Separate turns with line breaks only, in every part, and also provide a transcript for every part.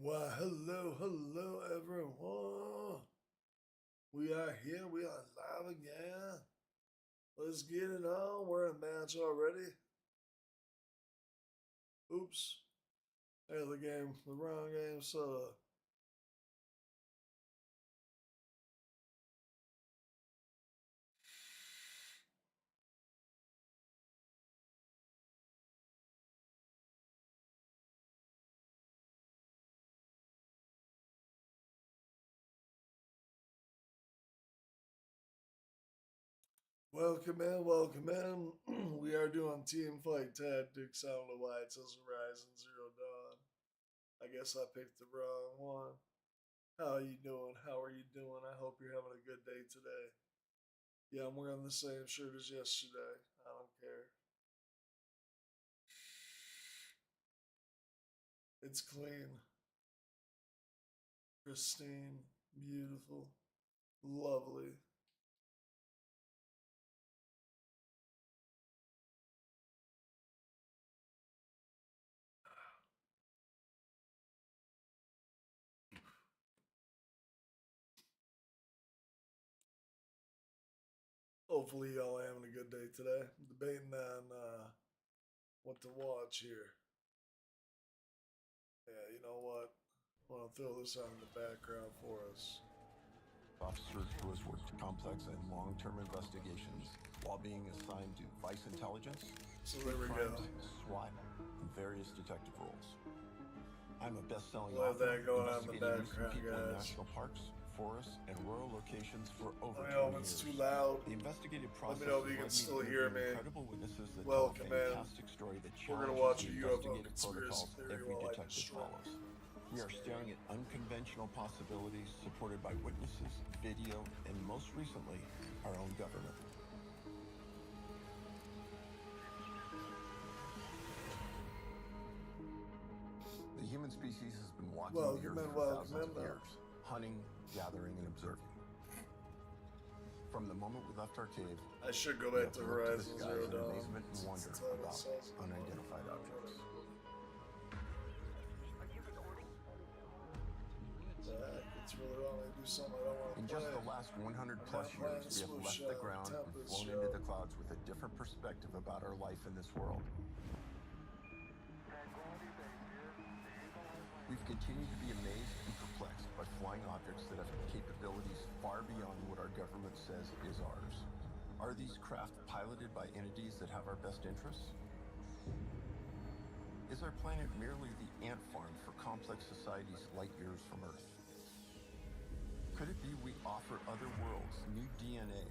Why, hello, hello, everyone. We are here. We are live again. Let's get it on. We're in a match already. Oops. Hey, the wrong game set up. Welcome in, welcome in. We are doing team fight tactics. I don't know why it says Horizon Zero Dawn. I guess I picked the wrong one. How are you doing? How are you doing? I hope you're having a good day today. Yeah, I'm wearing the same shirt as yesterday. I don't care. It's clean, pristine, beautiful, lovely. Hopefully, y'all are having a good day today. I'm debating on what to watch here. Yeah, you know what? I'm gonna throw this on in the background for us.
Officer who has worked complex and long-term investigations while being assigned to vice intelligence,
So there we go.
SWAT, and various detective roles. I'm a best-selling
We'll have
author
that going on in the
investigating missing
background,
people in
guys.
national parks, forests, and rural locations for over
Let me know
20
if it's
years.
too loud.
The investigative
Let
process
me know if
has
you can
led me
still
to
hear
interview
me.
incredible witnesses that
Welcome
tell a
in.
fantastic story that
We're gonna
challenges
watch
the
a UFO
investigative
conspiracy
protocols
theory
every
while I
detective
destroy
follows. We are staring at unconventional possibilities supported by witnesses, video, and most recently, our own government. The human species has been walking the earth for thousands of years, hunting, gathering, and observing. From the moment we left our cave,
I should go
we
back
have
to
looked to the
Horizon
skies
Zero
in
Dawn.
amazement and wonder about unidentified objects.
It's really wrong. I do something I don't want to
In
play.
just the last 100 plus years, we have left the ground and flown into the clouds with a different perspective about our life in this world. We've continued to be amazed and perplexed by flying objects that have capabilities far beyond what our government says is ours. Are these craft piloted by entities that have our best interests? Is our planet merely the ant farm for complex societies light years from Earth? Could it be we offer other worlds new DNA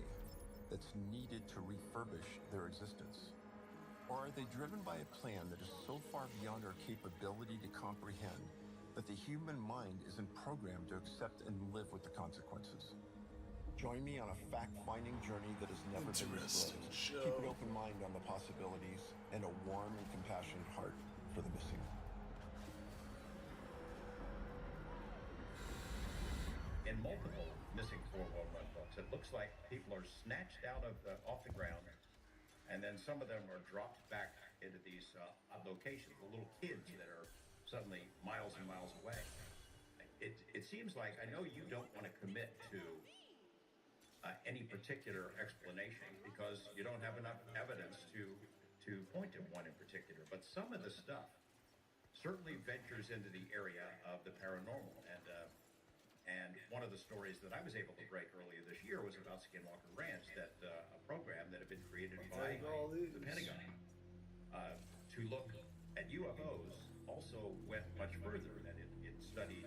that's needed to refurbish their existence? Or are they driven by a plan that is so far beyond our capability to comprehend that the human mind isn't programmed to accept and live with the consequences? Join me on a fact-finding journey that has never been disclosed. Keep an open mind on the possibilities and a warm and compassionate heart for the missing.
In multiple missing 411 books, it looks like people are snatched out of off the ground, and then some of them are dropped back into these locations. The little kids that are suddenly miles and miles away. It seems like, I know you don't want to commit to any particular explanation because you don't have enough evidence to point to one in particular. But some of the stuff certainly ventures into the area of the paranormal. And one of the stories that I was able to break earlier this year was about Skinwalker Ranch, that a program that had been created by the Pentagon to look at UFOs also went much further, that it studied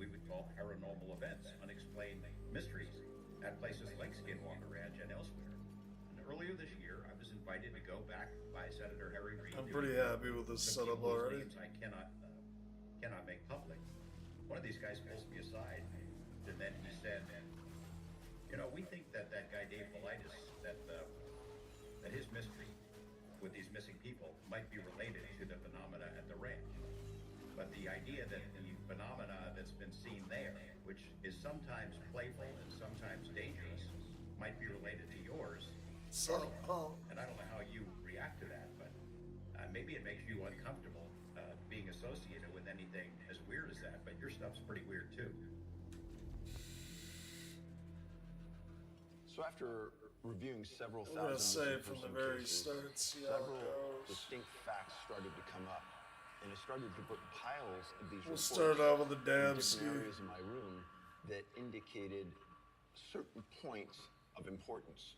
we would call paranormal events, unexplained mysteries at places like Skinwalker Ranch and elsewhere. And earlier this year, I was invited to go back by Senator Harry Reid.
I'm pretty happy with this setup already.
I cannot make public. One of these guys pulls me aside, and then he said, "You know, we think that guy Dave Velitis, that his mystery with these missing people might be related to the phenomena at the ranch. But the idea that the phenomena that's been seen there, which is sometimes playful and sometimes dangerous, might be related to yours." And I don't know how you react to that, but maybe it makes you uncomfortable being associated with anything as weird as that, but your stuff's pretty weird too.
So after reviewing several
I'm gonna
thousand
say
missing
from the
person
very
cases,
start, see how it
several
goes.
distinct facts started to come up, and I started to put piles of these
We'll
reports
start out with the
in
dab
different
ski.
areas of my room that indicated certain points of importance.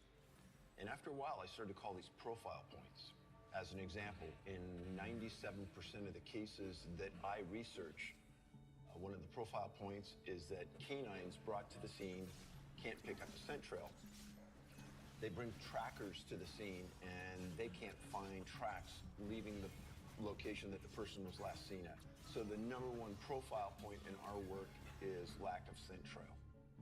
And after a while, I started to call these profile points. As an example, in 97% of the cases that I research, one of the profile points is that canines brought to the scene can't pick up a scent trail. They bring trackers to the scene and they can't find tracks leaving the location that the person was last seen at. So the number one profile point in our work is lack of scent trail.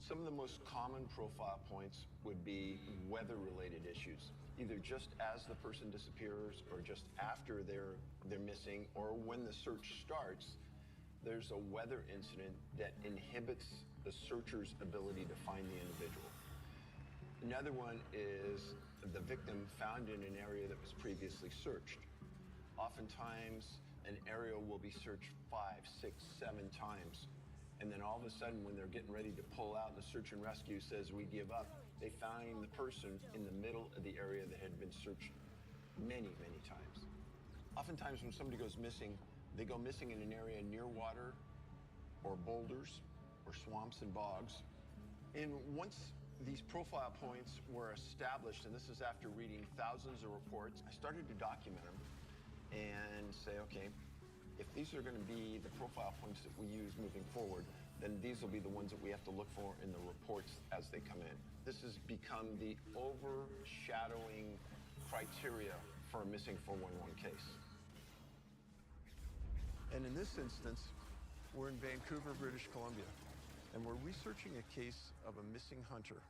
Some of the most common profile points would be weather-related issues, either just as the person disappears or just after they're missing, or when the search starts, there's a weather incident that inhibits the searcher's ability to find the individual. Another one is the victim found in an area that was previously searched. Oftentimes, an area will be searched 5, 6, 7 times. And then all of a sudden, when they're getting ready to pull out, the search and rescue says, we give up. They find the person in the middle of the area that had been searched many, many times. Oftentimes, when somebody goes missing, they go missing in an area near water or boulders or swamps and bogs. And once these profile points were established, and this is after reading thousands of reports, I started to document them and say, okay, if these are going to be the profile points that we use moving forward, then these will be the ones that we have to look for in the reports as they come in. This has become the overshadowing criteria for a missing 411 case. And in this instance, we're in Vancouver, British Columbia, and we're researching a case of a missing hunter,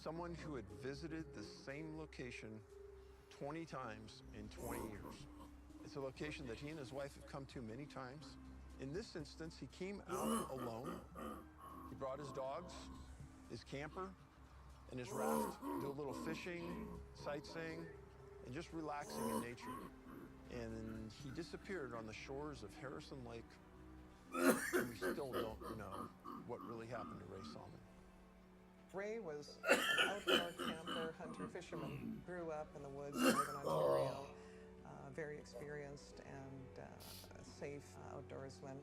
someone who had visited the same location 20 times in 20 years. It's a location that he and his wife have come to many times. In this instance, he came out alone. He brought his dogs, his camper, and his raft, do a little fishing, sightseeing, and just relaxing in nature. And he disappeared on the shores of Harrison Lake, and we still don't know what really happened to Ray Salmon.
Ray was an outdoor camper, hunter, fisherman, grew up in the woods in northern Ontario. Very experienced and safe outdoorsman.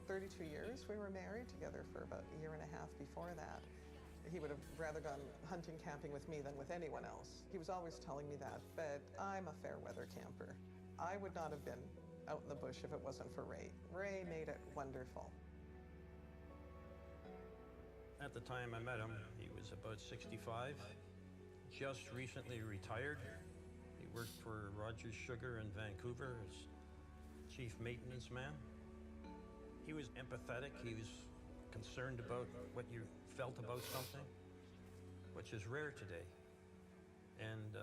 32 years we were married together for about a year and a half before that. He would have rather gone hunting, camping with me than with anyone else. He was always telling me that, but I'm a fair weather camper. I would not have been out in the bush if it wasn't for Ray. Ray made it wonderful.
At the time I met him, he was about 65, just recently retired. He worked for Rogers Sugar in Vancouver as chief maintenance man. He was empathetic. He was concerned about what you felt about something, which is rare today. And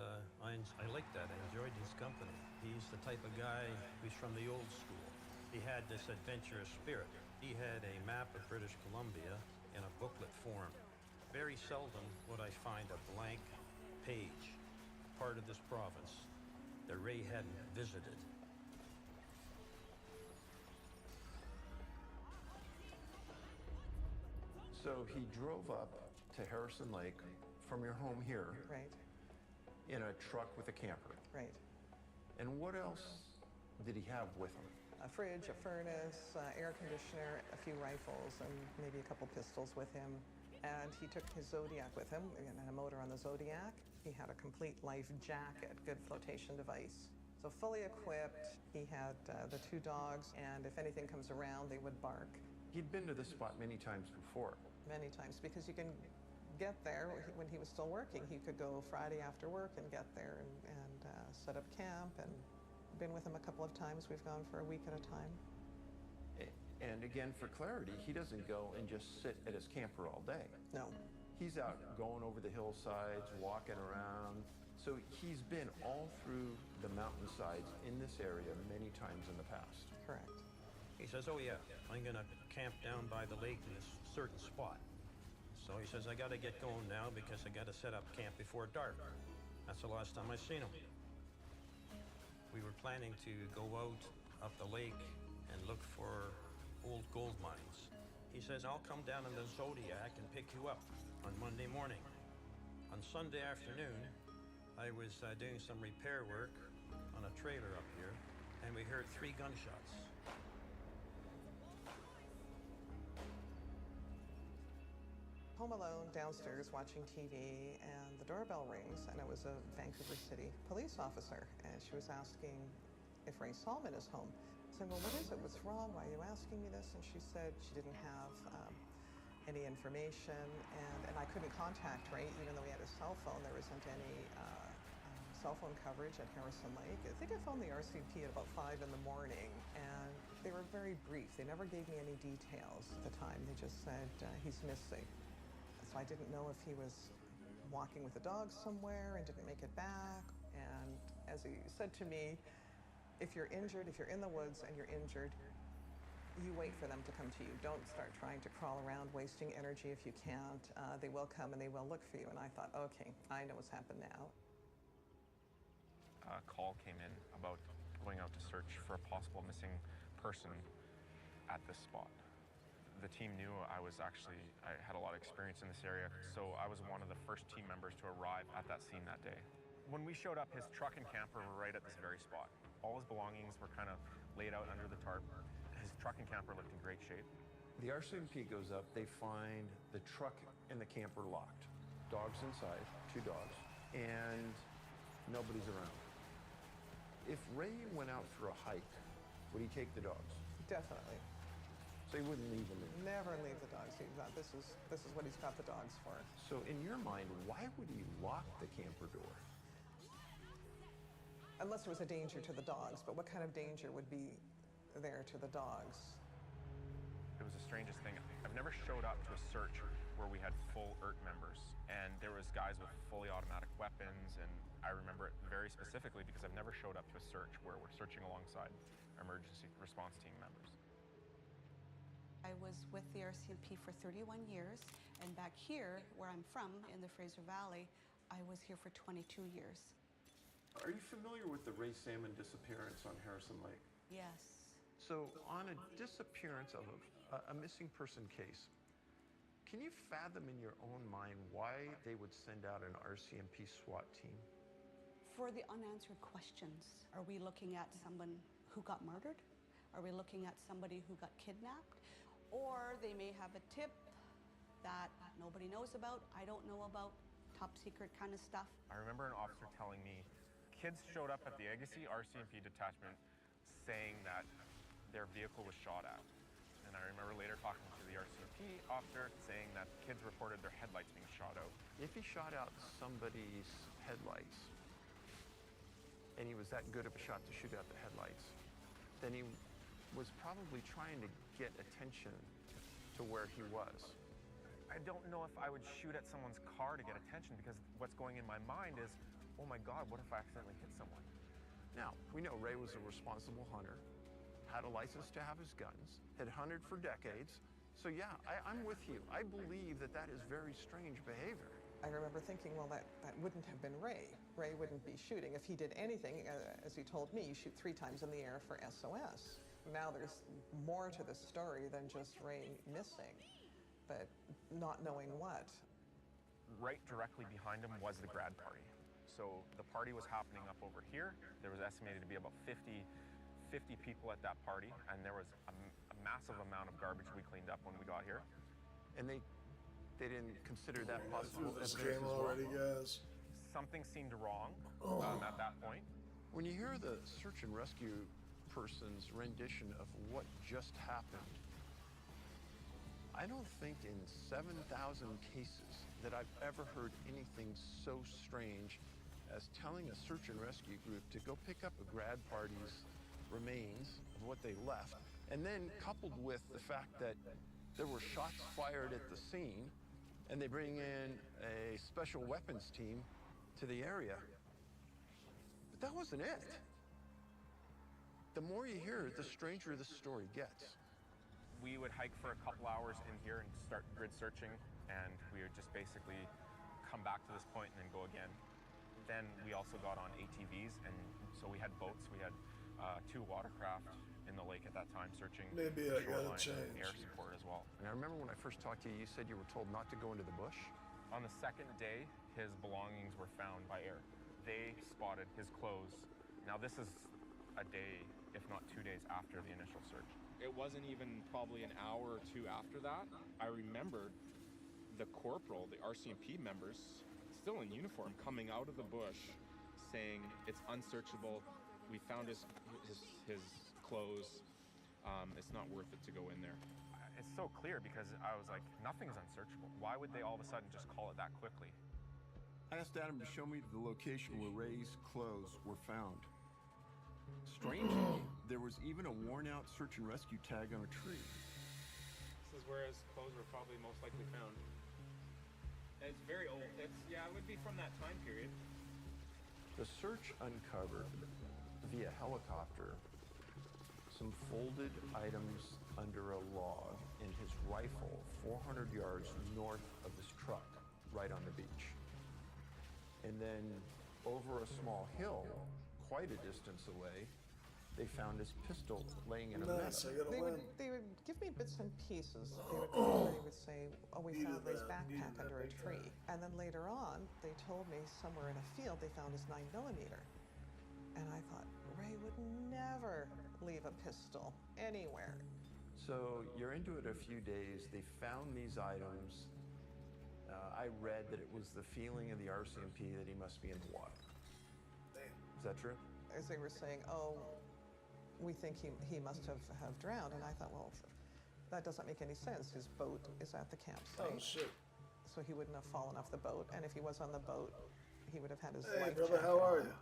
I liked that. I enjoyed his company. He's the type of guy who's from the old school. He had this adventurous spirit. He had a map of British Columbia in a booklet form. Very seldom would I find a blank page, part of this province, that Ray hadn't visited.
So he drove up to Harrison Lake from your home here
Right,
in a truck with a camper.
right.
And what else did he have with him?
A fridge, a furnace, air conditioner, a few rifles, and maybe a couple pistols with him. And he took his Zodiac with him, and a motor on the Zodiac. He had a complete life jacket, good flotation device. So fully equipped, he had the two dogs, and if anything comes around, they would bark.
He'd been to this spot many times before.
Many times, because you can get there when he was still working. He could go Friday after work and get there and set up camp, and been with him a couple of times. We've gone for a week at a time.
And again, for clarity, he doesn't go and just sit at his camper all day.
No.
He's out going over the hillsides, walking around. So he's been all through the mountainsides in this area many times in the past.
Correct.
He says, oh yeah, I'm gonna camp down by the lake in this certain spot. So he says, I gotta get going now because I gotta set up camp before dark. That's the last time I seen him. We were planning to go out up the lake and look for old gold mines. He says, I'll come down in the Zodiac and pick you up on Monday morning. On Sunday afternoon, I was doing some repair work on a trailer up here, and we heard 3 gunshots.
Home alone downstairs watching TV, and the doorbell rings, and it was a Vancouver City police officer, and she was asking if Ray Salmon is home. I said, well, what is it? What's wrong? Why are you asking me this? And she said she didn't have any information, and I couldn't contact Ray, even though he had a cell phone. There wasn't any cell phone coverage at Harrison Lake. I think I phoned the RCMP at about 5 in the morning, and they were very brief. They never gave me any details at the time. They just said he's missing. So I didn't know if he was walking with the dog somewhere and didn't make it back. And as he said to me, if you're injured, if you're in the woods and you're injured, you wait for them to come to you. Don't start trying to crawl around, wasting energy if you can't. They will come and they will look for you. And I thought, okay, I know what's happened now.
A call came in about going out to search for a possible missing person at this spot. The team knew I had a lot of experience in this area, so I was one of the first team members to arrive at that scene that day. When we showed up, his truck and camper were right at this very spot. All his belongings were kind of laid out under the tarp. His truck and camper looked in great shape.
The RCMP goes up, they find the truck and the camper locked. Dogs inside, 2 dogs, and nobody's around. If Ray went out for a hike, would he take the dogs?
Definitely.
So he wouldn't leave them in.
Never leave the dogs. He thought this is what he's got the dogs for.
So in your mind, why would he lock the camper door?
Unless there was a danger to the dogs, but what kind of danger would be there to the dogs?
It was the strangest thing. I've never showed up to a search where we had full ERT members, and there was guys with fully automatic weapons, and I remember it very specifically because I've never showed up to a search where we're searching alongside our emergency response team members.
I was with the RCMP for 31 years, and back here, where I'm from, in the Fraser Valley, I was here for 22 years.
Are you familiar with the Ray Salmon disappearance on Harrison Lake?
Yes.
So on a disappearance of a missing person case, can you fathom in your own mind why they would send out an RCMP SWAT team?
For the unanswered questions, are we looking at someone who got murdered? Are we looking at somebody who got kidnapped? Or they may have a tip that nobody knows about, I don't know about, top secret kind of stuff.
I remember an officer telling me kids showed up at the Agassiz RCMP detachment saying that their vehicle was shot at. And I remember later talking to the RCMP officer saying that kids reported their headlights being shot out.
If he shot out somebody's headlights, and he was that good of a shot to shoot out the headlights, then he was probably trying to get attention to where he was.
I don't know if I would shoot at someone's car to get attention, because what's going in my mind is, oh my God, what if I accidentally hit someone?
Now, we know Ray was a responsible hunter, had a license to have his guns, had hunted for decades. So yeah, I'm with you. I believe that that is very strange behavior.
I remember thinking, well, that wouldn't have been Ray. Ray wouldn't be shooting. If he did anything, as he told me, you shoot 3 times in the air for SOS. Now there's more to the story than just Ray missing, but not knowing what.
Right directly behind him was the grad party. So the party was happening up over here. There was estimated to be about 50 people at that party, and there was a massive amount of garbage we cleaned up when we got here.
And they didn't consider that possible
Through this
evidence
game
as well.
already, guys.
Something seemed wrong at that point.
When you hear the search and rescue person's rendition of what just happened, I don't think in 7,000 cases that I've ever heard anything so strange as telling a search and rescue group to go pick up a grad party's remains of what they left, and then coupled with the fact that there were shots fired at the scene, and they bring in a special weapons team to the area. But that wasn't it. The more you hear it, the stranger the story gets.
We would hike for a couple hours in here and start grid searching, and we would just basically come back to this point and then go again. Then we also got on ATVs, and so we had boats. We had 2 watercraft in the lake. lake at that time, searching
Maybe
the
I gotta
shoreline
change.
and air support as well.
And I remember when I first talked to you, you said you were told not to go into the bush.
On the second day, his belongings were found by air. They spotted his clothes. Now this is a day, if not 2 days after the initial search. It wasn't even probably an hour or two after that. I remember the corporal, the RCMP members, still in uniform, coming out of the bush saying it's unsearchable. We found his clothes. It's not worth it to go in there. It's so clear because I was like, nothing's unsearchable. Why would they all of a sudden just call it that quickly?
I asked Adam to show me the location where Ray's clothes were found. Strangely, there was even a worn-out search and rescue tag on a tree.
This is where his clothes were probably most likely found. It's very old. It would be from that time period.
The search uncovered, via helicopter, some folded items under a log in his rifle 400 yards north of his truck, right on the beach. And then over a small hill, quite a distance away, they found his pistol laying in a
Nice,
meadow.
I gotta win.
They would give me bits and pieces. They would say, oh, we found Ray's backpack under a tree. And then later on, they told me somewhere in a field they found his 9mm. And I thought, Ray would never leave a pistol anywhere.
So you're into it a few days. They found these items. I read that it was the feeling of the RCMP that he must be in the water. Is that true?
As they were saying, oh, we think he must have drowned. And I thought, well, that doesn't make any sense. His boat is at the campsite.
Oh, shit.
So he wouldn't have fallen off the boat. And if he was on the boat, he would have had his
Hey,
life
brother,
jacket
how are
on.
you?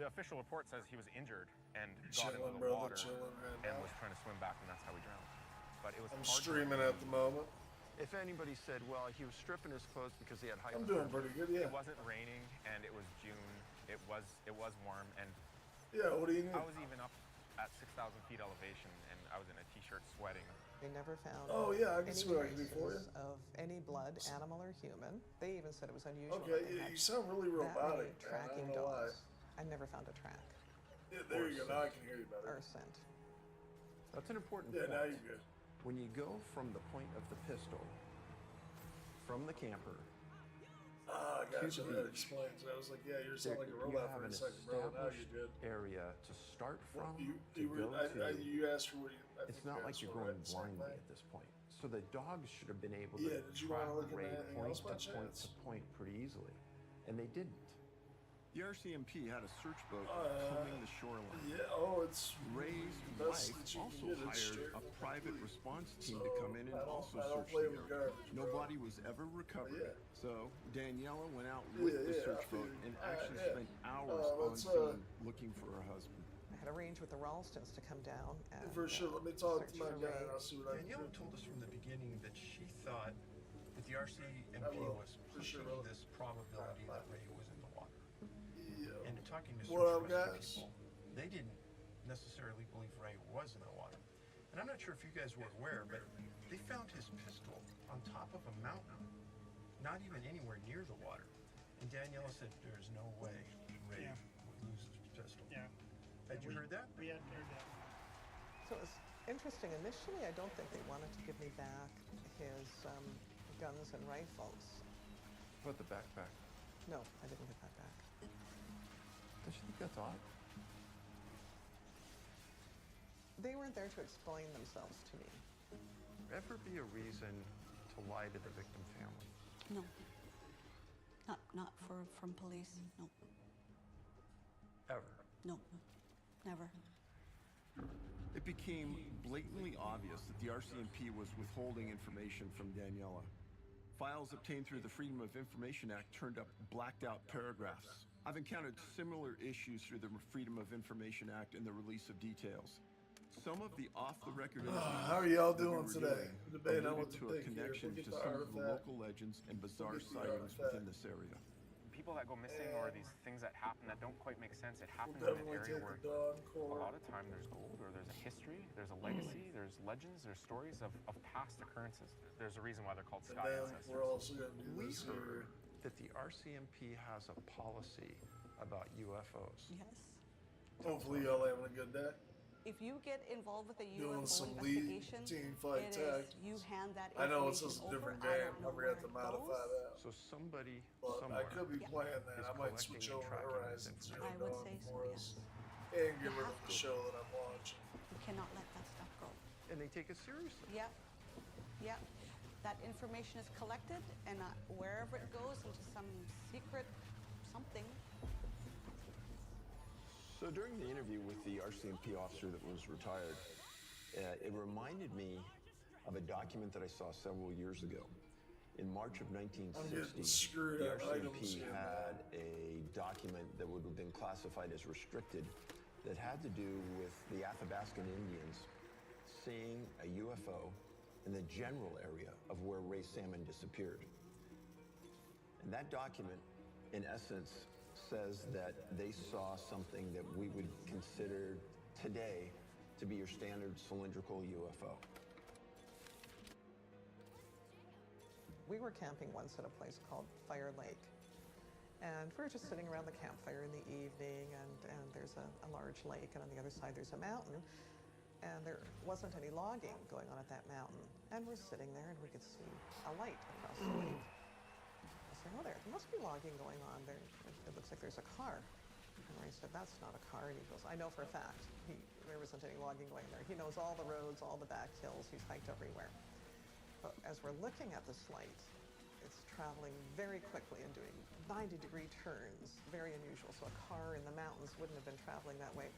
The official report says he was injured and got into
Chilling,
the
brother,
water
chilling right
and
now.
was trying to swim back, and that's how he drowned. But it was
I'm
hard to
streaming at the moment.
If anybody said, well, he was stripping his clothes because he had high
I'm doing pretty good, yeah.
It wasn't raining, and it was June. It was warm, and
Yeah, what do you need?
I was even up at 6,000 feet elevation, and I was in a t-shirt sweating.
They never found
Oh, yeah, I can
any
see what I can do for you.
traces of any blood, animal or human. They even said it was unusual.
Okay,
that they
yeah,
had
you sound really
that
robotic,
many
man. I
tracking
don't know why.
dogs. I never found a track
Yeah, there you go. Now I can hear you better.
or a scent.
That's an important
Yeah,
point.
now you're good.
When you go from the point of the pistol, from the camper,
Ah,
to
gotcha.
the
That
beach,
explains it. I was like, yeah, you're
there,
sounding like a
you
robot
have
for
an
a second, bro. Now
established
you're good.
area to start from,
You
to go to.
you asked for what you. I
It's
think
not
you
like
asked
you're
for
going
it, same
blindly
thing.
at this point. So the dogs should have been able
Yeah,
to
did you
track
wanna look at
Ray
anything
point
else
to
by
point
chance?
to point pretty easily. And they didn't. The RCMP had a search boat combing the shoreline.
Yeah, oh, it's
Ray's
best
wife
that you can
also
get. It's
hired
straight
a
from the
private
beach.
response team to come in and
I don't-
also
I don't
search
play
the
with
area.
garbage, bro.
Nobody was ever recovered.
Yeah.
So Daniela went out with the
Yeah,
search
I feel
boat
you.
and
Alright,
actually
yeah.
spent hours on
let's,
scene looking for her husband.
I had arranged with the Ralstons to come down and
For sure, let me talk
search
to my
for
guy
Ray.
and I'll see what I can
Danielle
do.
told us from the beginning that she thought that the
I
RCMP
will,
was
for
pushing
sure.
this probability that Ray was in the water.
Yeah.
And in talking to
What
search
up,
and rescue
guys?
people, they didn't necessarily believe Ray was in the water. And I'm not sure if you guys were aware, but they found his pistol on top of a mountain, not even anywhere near the water. And Daniela said there's no way Ray would lose his pistol.
Yeah.
Had you heard that?
We hadn't heard that.
So it was interesting. Initially, I don't think they wanted to give me back his guns and rifles.
What about the backpack?
No, I didn't get that back.
Don't you think that's odd?
They weren't there to explain themselves to me.
Ever be a reason to lie to the victim family?
No. Not from police. No.
Ever?
No. Never.
It became blatantly obvious that the RCMP was withholding information from Daniela. Files obtained through the Freedom of Information Act turned up blacked out paragraphs. I've encountered similar issues through the Freedom of Information Act and the release of details. Some of the off-the-record
How are y'all
that we
doing
were
today?
doing
Debating on
alluded
what to
to a
think here.
connection
We'll get
to
the
some of the
artifact.
local legends and bizarre
We'll get the
sightings
artifact.
within this area.
People that go missing or these things that happen that don't quite make sense, it happens
We'll
in an
definitely
area
take
where
the dawn
a
core.
lot of time there's gold or there's a history, there's a legacy, there's legends, there's stories of past occurrences. There's a reason why they're called
And
sky
then
ancestors.
we're also going to do
We
this
heard
here.
that the RCMP has a policy about UFOs.
Yes.
Hopefully y'all having a good day.
If you get involved with a
Doing
UFO
some lead
investigation,
team fight
it is
tactics.
you hand that
I know
information
it's just a
over.
different
I
game.
don't
I
know
forgot
where
to
it
modify
goes.
that.
So somebody
But
somewhere
I could be
Yeah.
playing that.
is
I might
collecting
switch
and
over to
tracking this
Horizon Zero
I would
Dawn
say so,
for
yes.
us. And get
You
rid
have
of the
to.
show that I'm watching.
You cannot let that stuff go.
and they take it seriously.
Yeah, yeah. That information is collected, and wherever it goes into some secret something.
So during the interview with the RCMP officer that was retired, it reminded me of a document that I saw several years ago. In March of
getting
1960,
screwed
the
up items
RCMP
here,
had a document that would have been classified as restricted that had to do with the Athabascan Indians seeing a UFO in the general area of where Ray Salmon disappeared. And that document, in essence, says that they saw something that we would consider today to be your standard cylindrical UFO.
We were camping once at a place called Fire Lake. And we were just sitting around the campfire in the evening, and there's a large lake, and on the other side there's a mountain. And there wasn't any logging going on at that mountain. And we're sitting there, and we could see a light across the lake. I said, oh, there must be logging going on there. It looks like there's a car. And Ray said, that's not a car. And he goes, I know for a fact. There wasn't any logging going there. He knows all the roads, all the back hills. He's hiked everywhere. But as we're looking at this light, it's traveling very quickly and doing 90-degree turns, very unusual. So a car in the mountains wouldn't have been traveling that way.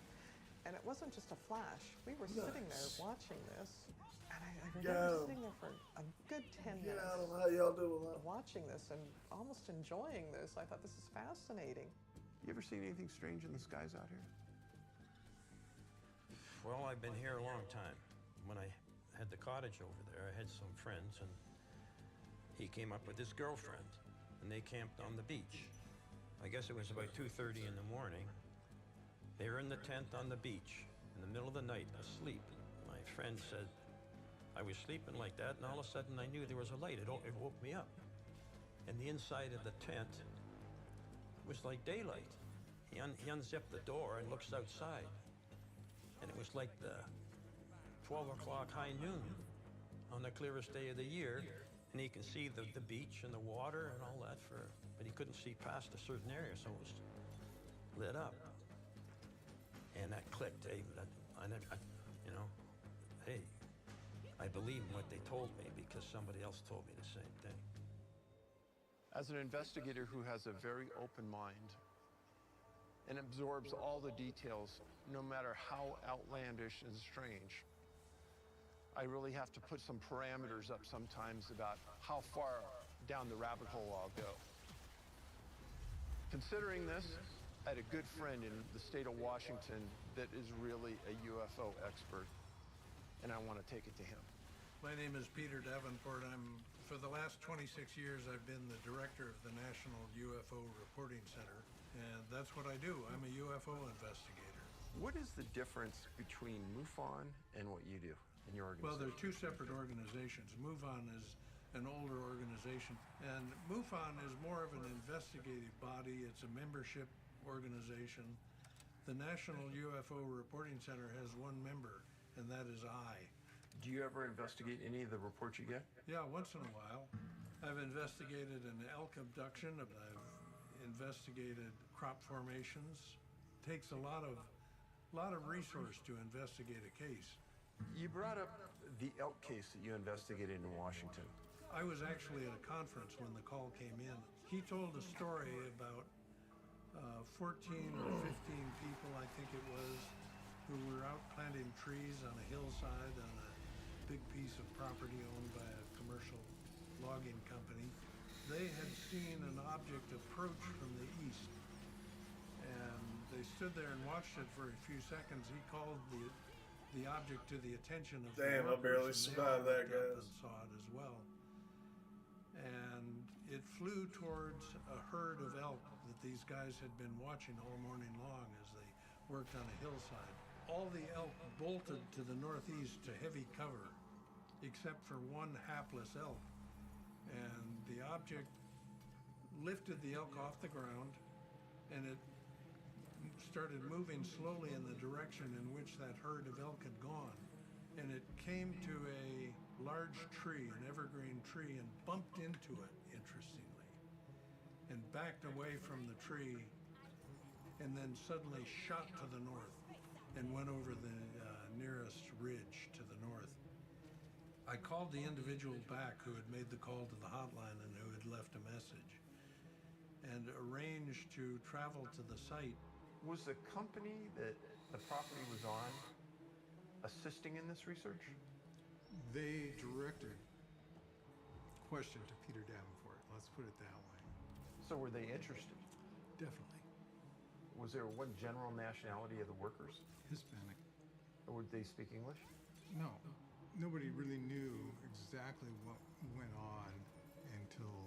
And it wasn't just a flash. We were sitting there watching this, and I remember sitting there for a good 10
Get
minutes.
out of how y'all doing that?
Watching this and almost enjoying this. I thought this is fascinating.
You ever seen anything strange in the skies out here?
Well, I've been here a long time. When I had the cottage over there, I had some friends, and he came up with his girlfriend, and they camped on the beach. I guess it was about 2:30 in the morning. They were in the tent on the beach in the middle of the night, asleep. My friend said, I was sleeping like that, and all of a sudden I knew there was a light. It woke me up. And the inside of the tent was like daylight. He unzipped the door and looks outside. And it was like the 12 o'clock high noon on the clearest day of the year. And he can see the beach and the water and all that, but he couldn't see past a certain area, so it was lit up. And that clicked, hey, hey, I believe in what they told me because somebody else told me the same thing.
As an investigator who has a very open mind and absorbs all the details, no matter how outlandish and strange, I really have to put some parameters up sometimes about how far down the rabbit hole I'll go. Considering this, I had a good friend in the state of Washington that is really a UFO expert, and I want to take it to him.
My name is Peter Davenport. For the last 26 years, I've been the director of the National UFO Reporting Center, and that's what I do. I'm a UFO investigator.
What is the difference between MUFON and what you do in your organization?
Well, they're two separate organizations. MUFON is an older organization, and MUFON is more of an investigative body. It's a membership organization. The National UFO Reporting Center has one member, and that is I.
Do you ever investigate any of the reports you get?
Yeah, once in a while. I've investigated an elk abduction. I've investigated crop formations. Takes a lot of resource to investigate a case.
You brought up the elk case that you investigated in Washington.
I was actually at a conference when the call came in. He told a story about 14 or 15 people, I think it was, who were out planting trees on a hillside on a big piece of property owned by a commercial logging company. They had seen an object approach from the east, and they stood there and watched it for a few seconds. He called the object to the attention of the
Damn, I barely
workers, and they
survived that,
looked up
guys.
and saw it as well. And it flew towards a herd of elk that these guys had been watching all morning long as they worked on a hillside. All the elk bolted to the northeast to heavy cover, except for one hapless elk. And the object lifted the elk off the ground, and it started moving slowly in the direction in which that herd of elk had gone. And it came to a large tree, an evergreen tree, and bumped into it, interestingly, and backed away from the tree, and then suddenly shot to the north and went over the nearest ridge to the north. I called the individual back who had made the call to the hotline and who had left a message, and arranged to travel to the site.
Was the company that the property was on assisting in this research?
They directed question to Peter Davenport, let's put it that way.
So were they interested?
Definitely.
Was there one general nationality of the workers?
Hispanic.
Or would they speak English?
No, nobody really knew exactly what went on until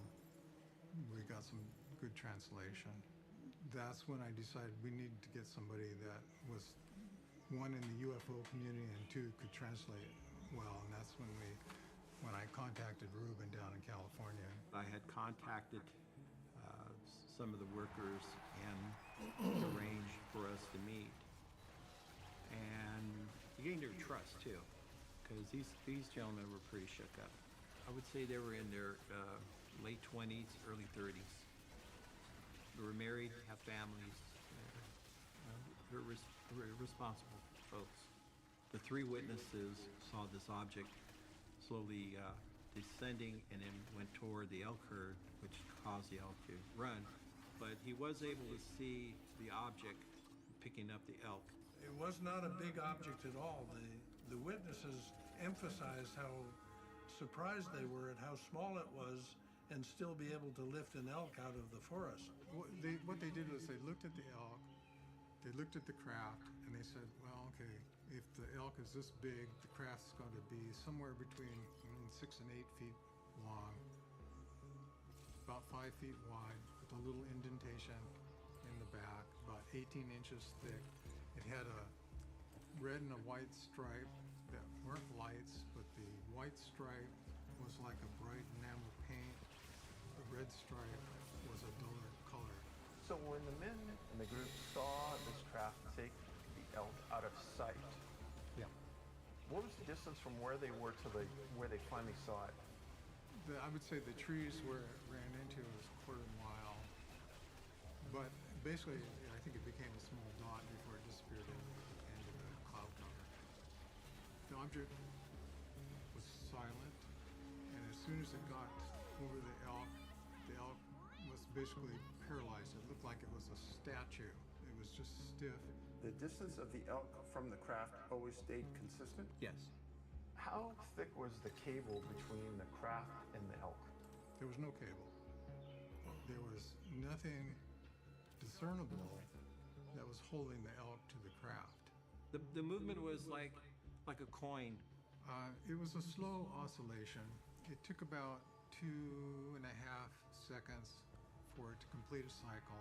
we got some good translation. That's when I decided we needed to get somebody that was, one, in the UFO community, and two, could translate well. And that's when I contacted Ruben down in California.
I had contacted some of the workers and arranged for us to meet. And you gained their trust too, because these gentlemen were pretty shook up. I would say they were in their late 20s, early 30s. They were married, have families. They're responsible folks. The three witnesses saw this object slowly descending and then went toward the elk herd, which caused the elk to run. But he was able to see the object picking up the elk.
It was not a big object at all. The witnesses emphasized how surprised they were at how small it was and still be able to lift an elk out of the forest.
What they did was they looked at the elk, they looked at the craft, and they said, well, okay, if the elk is this big, the craft's got to be somewhere between 6 and 8 feet long, about 5 feet wide, with a little indentation in the back, about 18 inches thick. It had a red and a white stripe that weren't lights, but the white stripe was like a bright enamel paint. The red stripe was a duller color.
So when the men in the group saw this craft take the elk out of sight,
Yeah.
what was the distance from where they were to where they finally saw it?
I would say the trees where it ran into was a quarter mile. But basically, I think it became a small dot before it disappeared into the cloud cover. The object was silent, and as soon as it got over the elk was basically paralyzed. It looked like it was a statue. It was just stiff.
The distance of the elk from the craft always stayed consistent?
Yes.
How thick was the cable between the craft and the elk?
There was no cable. There was nothing discernible that was holding the elk to the craft.
The movement was like a coin.
It was a slow oscillation. It took about 2.5 seconds for it to complete a cycle.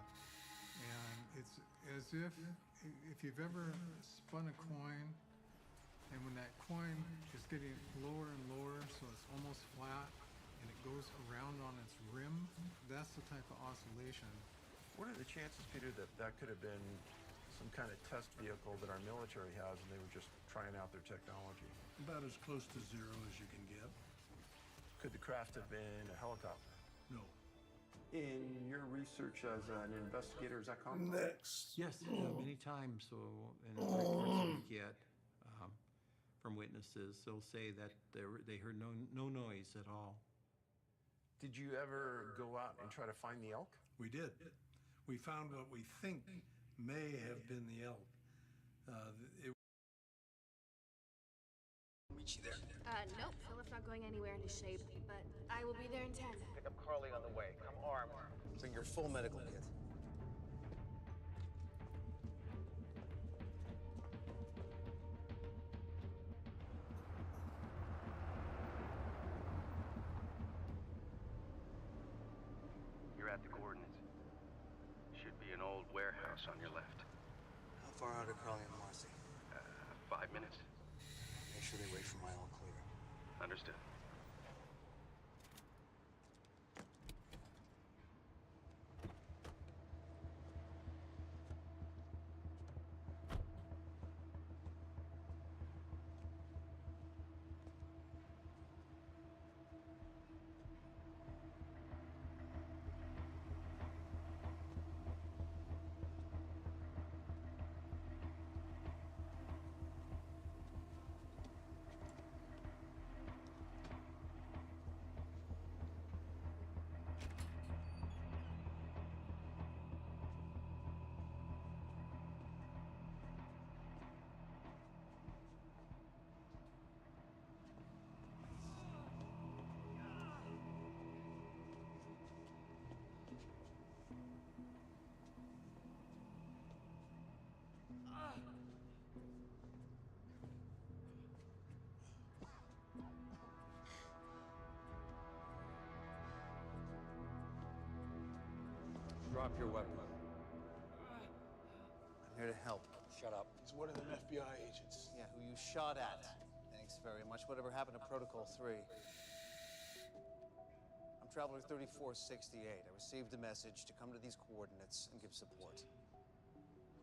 And it's as if you've ever spun a coin, and when that coin is getting lower and lower, so it's almost flat, and it goes around on its rim, that's the type of oscillation.
What are the chances, Peter, that that could have been some kind of test vehicle that our military has and they were just trying out their technology?
About as close to zero as you can get.
Could the craft have been a helicopter?
No.
In your research as an investigator, is that common?
Next.
Yes, many times. So in the reports we get from witnesses, they'll say that they heard no noise at all.
Did you ever go out and try to find the elk?
We did. We found what we think may have been the elk.
Meet you there.
Nope. Philip's not going anywhere in his shape, but I will be there in 10.
Pick up Carly on the way. Come armed. Bring your full medical kit.
You're at the coordinates. Should be an old warehouse on your left.
How far out are Carly and Marcy?
5 minutes.
Make sure they wait for my all clear.
Understood.
Drop your weapon.
I'm here to help.
Shut up.
He's one of them FBI agents.
Yeah, who you shot at. Thanks very much. Whatever happened to Protocol 3? I'm Traveler 3468. I received a message to come to these coordinates and give support.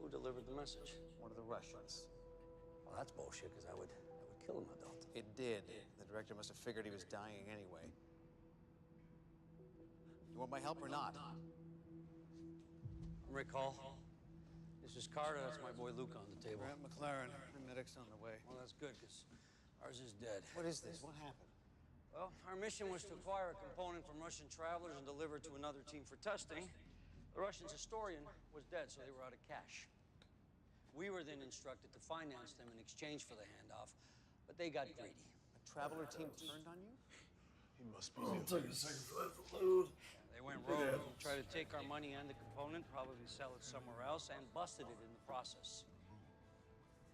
Who delivered the message?
One of the Russians.
Well, that's bullshit, because I would kill an adult.
It did. The director must have figured he was dying anyway. You want my help or not?
Rick Hall. This is Carter. That's my boy Luke on the table.
Grant McLaren. The medic's on the way.
Well, that's good, because ours is dead.
What is this? What happened?
Well, our mission was to acquire a component from Russian travelers and deliver it to another team for testing. The Russian's historian was dead, so they were out of cash. We were then instructed to finance them in exchange for the handoff, but they got greedy.
A traveler team turned on you?
He must be.
I'll take a second for that to load.
They went rogue, tried to take our money and the component, probably sell it somewhere else, and busted it in the process.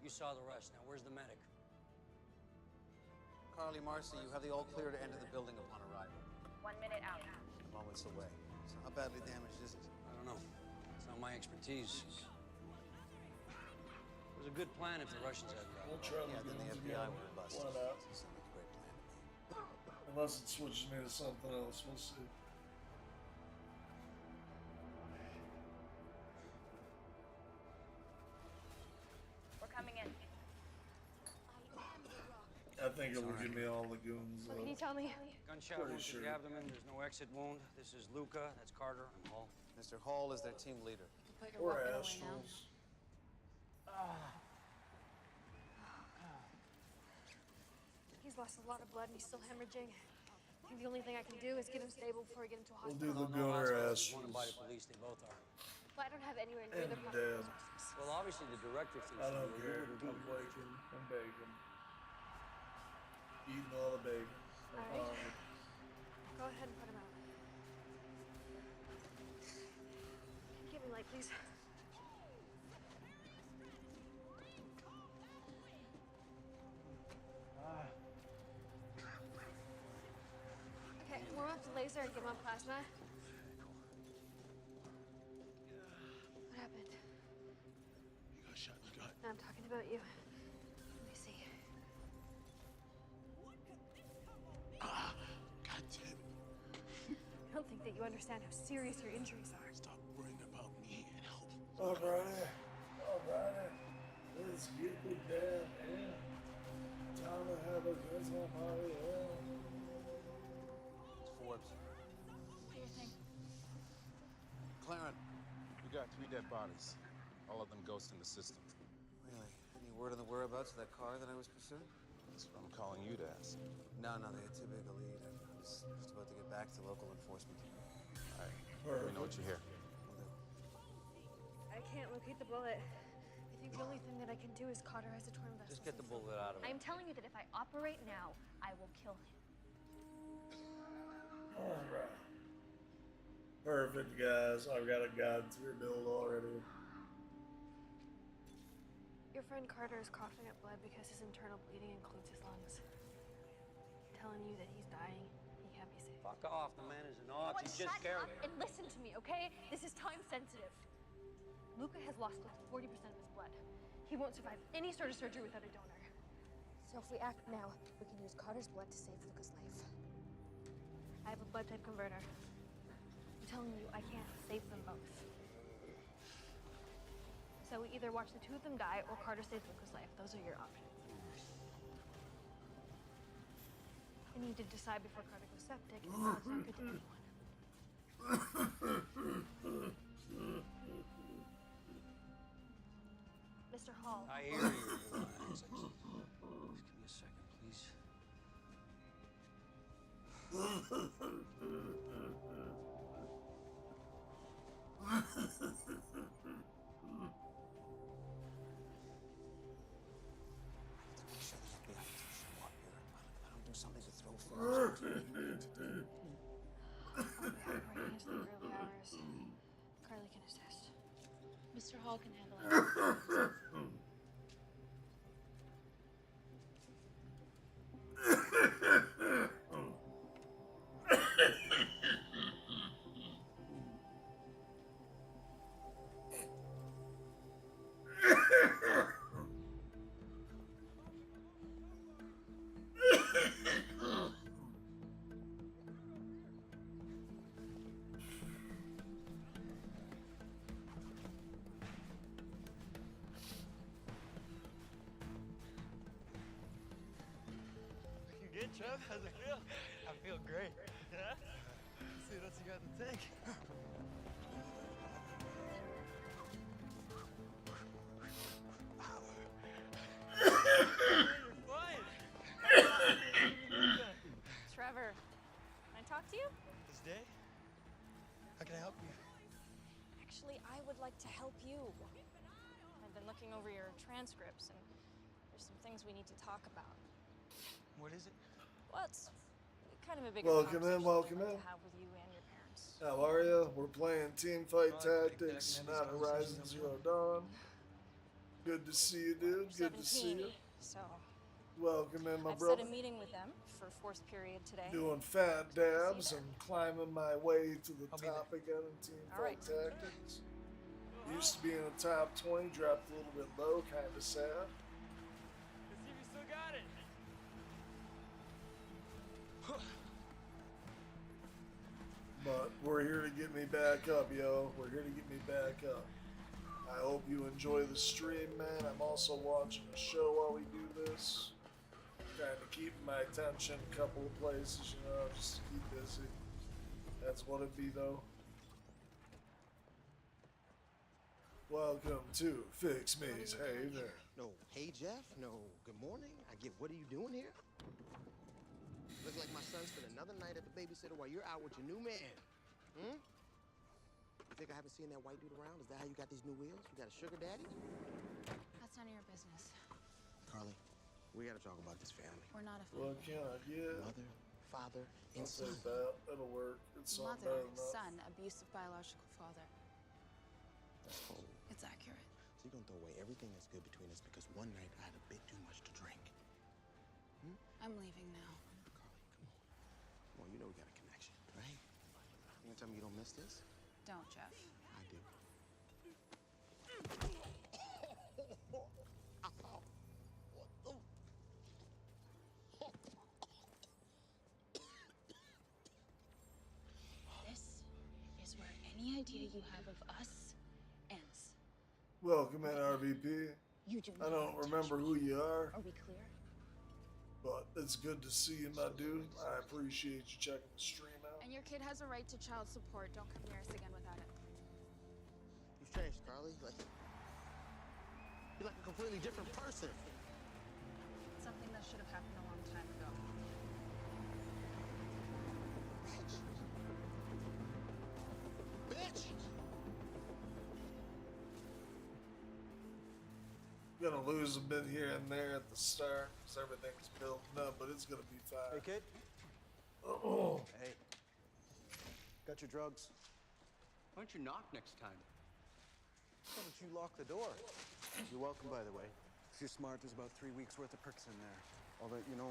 You saw the rest. Now, where's the medic?
Carly Marcy, you have the all clear to enter the building upon arrival.
1 minute out.
A moment's away. So how badly damaged is it?
I don't know. It's not my expertise. It was a good plan if the Russians hadn't gotten
We'll
involved.
try
Yeah, then the FBI would have busted.
Why not?
Doesn't sound like a great plan to me.
Unless it switches me to something else. We'll see.
We're coming in.
I think it will give me all the goons.
What can you tell me?
Gunshot wound
Pretty
to the
sure.
abdomen. There's no exit wound. This is Luca. That's Carter. I'm Hall.
Mr. Hall is their team leader.
Put your
Or
weapon away now.
Astrals.
He's lost a lot of blood and he's still hemorrhaging. I think the only thing I can do is get him stable before we get into a
We'll do
hospital.
the gooner
Wanted by the
Astrals.
police. They both are.
But I don't have anywhere near the
And
proper
dead.
resources.
Well, obviously the director thinks
I
you
don't
wouldn't
care.
do
I'm
it.
waking. I'm baking. Eating all the bacon. I'm
All right.
hungry.
Go ahead and put him out. Give me light, please. Okay, warm up the laser and give him a plasma. What happened?
You got shot in the gut.
No, I'm talking about you. Let me see.
Ah, God damn it.
I don't think that you understand how serious your injuries are.
Stop worrying about me and help.
Alrighty. Alrighty. Let's get the damn in. Time to have a good time, party.
It's Forbes.
Do your thing.
McLaren.
We got 3 dead bodies. All of them ghosts in the system.
Really? Any word on the whereabouts of that car that I was pursuing?
That's what I'm calling you to ask.
No, they had too big a lead. I was just about to get back to local enforcement.
All right. Let me know what you hear.
Will do.
I can't locate the bullet. I think the only thing that I can do is cauterize the torn vessels.
Just get the bullet out of it.
I'm telling you that if I operate now, I will kill him.
Alright. Perfect, guys. I've got a god tier build already.
Your friend Carter is coughing up blood because his internal bleeding includes his lungs. I'm telling you that he's dying. He can't be saved.
Fuck off. The man is an ox. He's just
Shut
scared.
up and listen to me, okay? This is time sensitive. Luca has lost close to 40% of his blood.
He won't survive any sort of surgery without a donor.
So if we act now, we can use Carter's blood to save Luca's life.
I have a blood type converter. I'm telling you, I can't save them both. So we either watch the two of them die or Carter saves Luca's life. Those are your options. I need to decide before Carter goes septic, and it's not good to anyone. Mr. Hall.
I hear you. Relax. Just give me a second, please.
Make sure the FBI doesn't show up here. I don't do something to throw Forbes.
Operating is the early hours. Carly can assist. Mr. Hall can handle it.
good, Trev? How's it feel? I feel great. Yeah? Let's see what else you got in the tank. You're fine.
Trevor, can I talk to you?
This day? How can I help you?
Actually, I would like to help you. I've been looking over your transcripts, and there's some things we need to talk about.
What is it?
Well, it's kind of a bigger
Welcome in,
conversation
welcome
I'd like
in.
to have with you and your parents.
How are you? We're playing Team Fight Tactics, not Horizon Zero Dawn. Good to see you, dude. Good to see
17,
you.
so
Welcome in, my
I've
brother.
set a meeting with them for fourth period today.
Doing fat dabs and climbing my way to the top again in Team
All right.
Fight Tactics. Used to be in the top 20, dropped a little bit low, kind of sad.
Let's see if you still got it.
But we're here to get me back up, yo. We're here to get me back up. I hope you enjoy the stream, man. I'm also watching a show while we do this. Kind of keeping my attention a couple of places, you know, just to keep busy. That's what it'd be, though. Welcome to FixMe's. Hey there.
No, hey Jeff. No, good morning. I get. What are you doing here? Looks like my son spent another night at the babysitter while you're out with your new man. Hmm? You think I haven't seen that white dude around? Is that how you got these new wheels? You got a sugar daddy?
That's none of your business.
Carly, we gotta talk about this family.
We're not a family.
What can I get?
Mother, father,
I'll
and
say
son.
that. That'll work. It's something
Mother,
better than that.
son, abusive biological father.
That's cold.
It's accurate.
So you're gonna throw away everything that's good between us because one night I had a bit too much to drink. Hmm?
I'm leaving now.
Well, you know we got a connection, right? You gonna tell me you don't miss this?
Don't, Jeff.
I do.
This is where any idea you have of us ends.
Welcome in, RVP.
You do
I don't remember who you are,
Are we clear?
but it's good to see you, my dude. I appreciate you checking the stream out.
And your kid has a right to child support. Don't come near us again without it.
You've changed, Carly. You're like a completely different person.
Something that should have happened a long time ago.
Bitch!
Gonna lose a bit here and there at the start because everything's building up, but it's gonna be fine.
Hey, kid.
Oh.
Hey. Got your drugs?
Why don't you knock next time?
Why don't you lock the door? You're welcome, by the way. If you're smart, there's about 3 weeks worth of perks in there. Although, you know,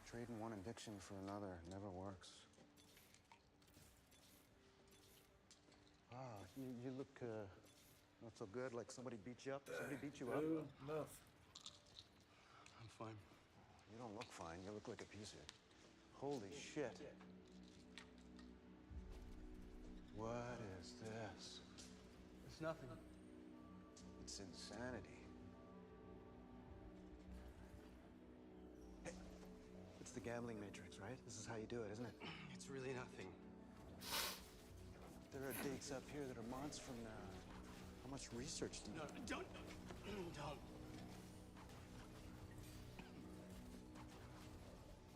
trading one addiction for another never works. Ah, you look, not so good, like somebody beat you up. Somebody beat you up?
Enough.
I'm fine. You don't look fine. You look like a piece of... Holy shit. What is this?
It's nothing.
It's insanity. Hey, it's the gambling matrix, right? This is how you do it, isn't it?
It's really nothing.
There are dates up here that are months from now. How much research do you
No, don't.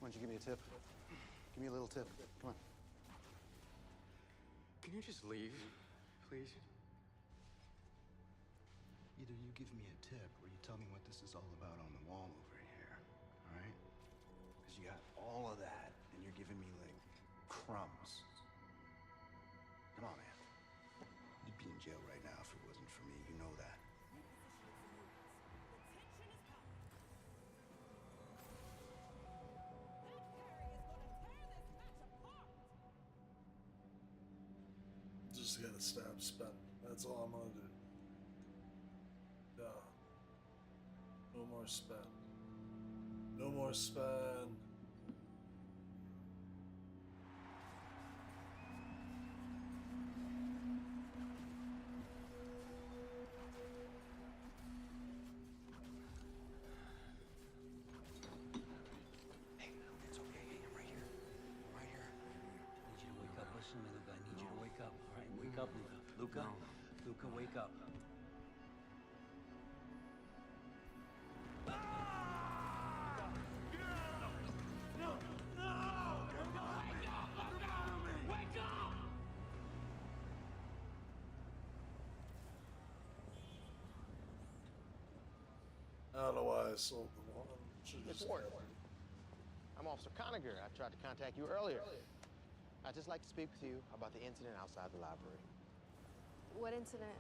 Why don't you give me a tip? Give me a little tip. Come on.
Can you just leave, please?
Either you give me a tip or you tell me what this is all about on the wall over here, all right? Because you got all of that and you're giving me, like, crumbs. Come on, man. You'd be in jail right now if it wasn't for me. You know that.
Just gotta stop spending. That's all I'm gonna do. No. No more spend. No more spend.
Hey,
Luca, Luca, wake up.
I don't know why I sold the one. Should
Miss
just
Ward, I'm Officer Conager. I tried to contact you earlier. I'd just like to speak with you about the incident outside the library.
What incident?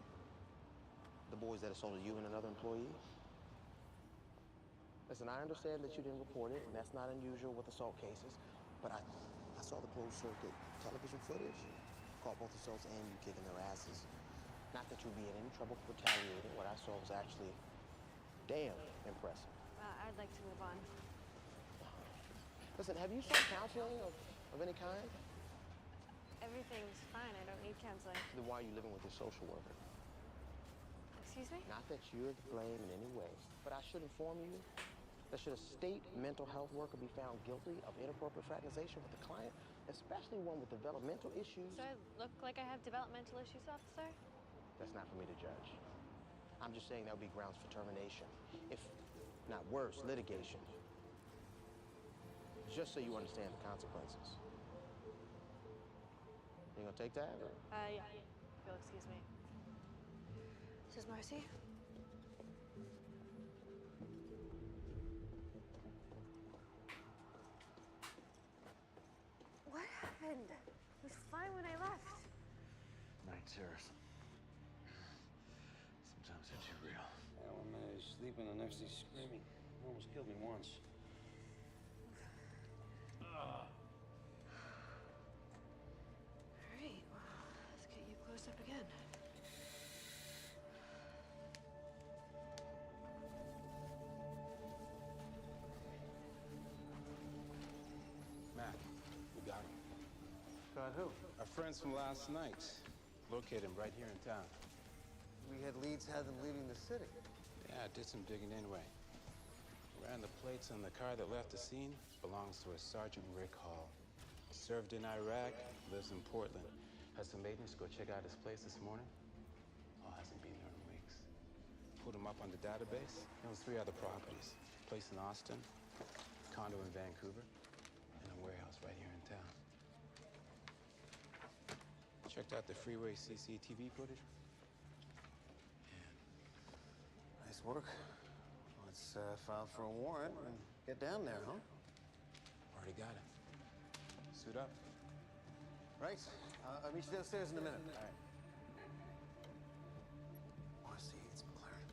The boys that assaulted you and another employee. Listen, I understand that you didn't report it, and that's not unusual with assault cases, but I saw the closed circuit television footage. Caught both assaults and you kicking their asses. Not that you'd be in any trouble for retaliating. What I saw was actually damn impressive.
I'd like to move on.
Listen, have you sought counseling of any kind?
Everything's fine. I don't need counseling.
Then why are you living with your social worker?
Excuse me?
Not that you're to blame in any way, but I should inform you that should a state mental health worker be found guilty of inappropriate fraternization with a client, especially one with developmental issues.
So I look like I have developmental issues, officer?
That's not for me to judge. I'm just saying that would be grounds for termination. If not worse, litigation. Just so you understand the consequences. You gonna take that? Or?
Yeah. If you'll excuse me. This is Marcy. What happened? It was fine when I left.
Night terrors. Sometimes they're too real.
Yeah, one minute he's sleeping, the next he's screaming. He almost killed me once.
All right, well, let's get you close up again.
Matt, we got him.
Got who?
Our friends from last night. Located him right here in town.
We had leads had them leaving the city.
Yeah, I did some digging anyway. Ran the plates on the car that left the scene. Belongs to a Sergeant Rick Hall. Served in Iraq, lives in Portland. Had some agents go check out his place this morning. Oh, hasn't been there in weeks. Pulled him up on the database. There was 3 other properties. Place in Austin, condo in Vancouver, and a warehouse right here in town. Checked out the freeway CCTV footage.
Nice work. Let's file for a warrant and get down there, huh?
Already got it. Suit up.
Right. I'll meet you downstairs in a minute. All right. Marcy, it's McLaren.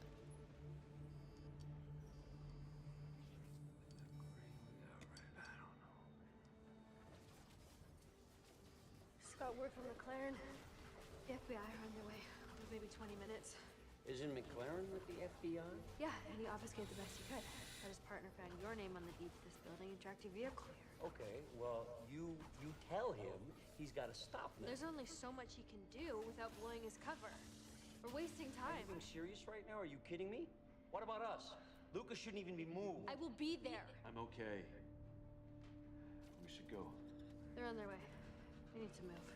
Just got word from McLaren. The FBI are on their way. Maybe 20 minutes.
Isn't McLaren with the FBI?
Yeah, and he obfuscated the best he could. But his partner found your name on the deed to this building and tracked your vehicle here.
Okay, well, you tell him he's got to stop now.
There's only so much he can do without blowing his cover. We're wasting
Are
time.
you being serious right now? Are you kidding me? What about us? Lucas shouldn't even be moved.
I will be there.
I'm okay. We should go.
They're on their way. We need to move.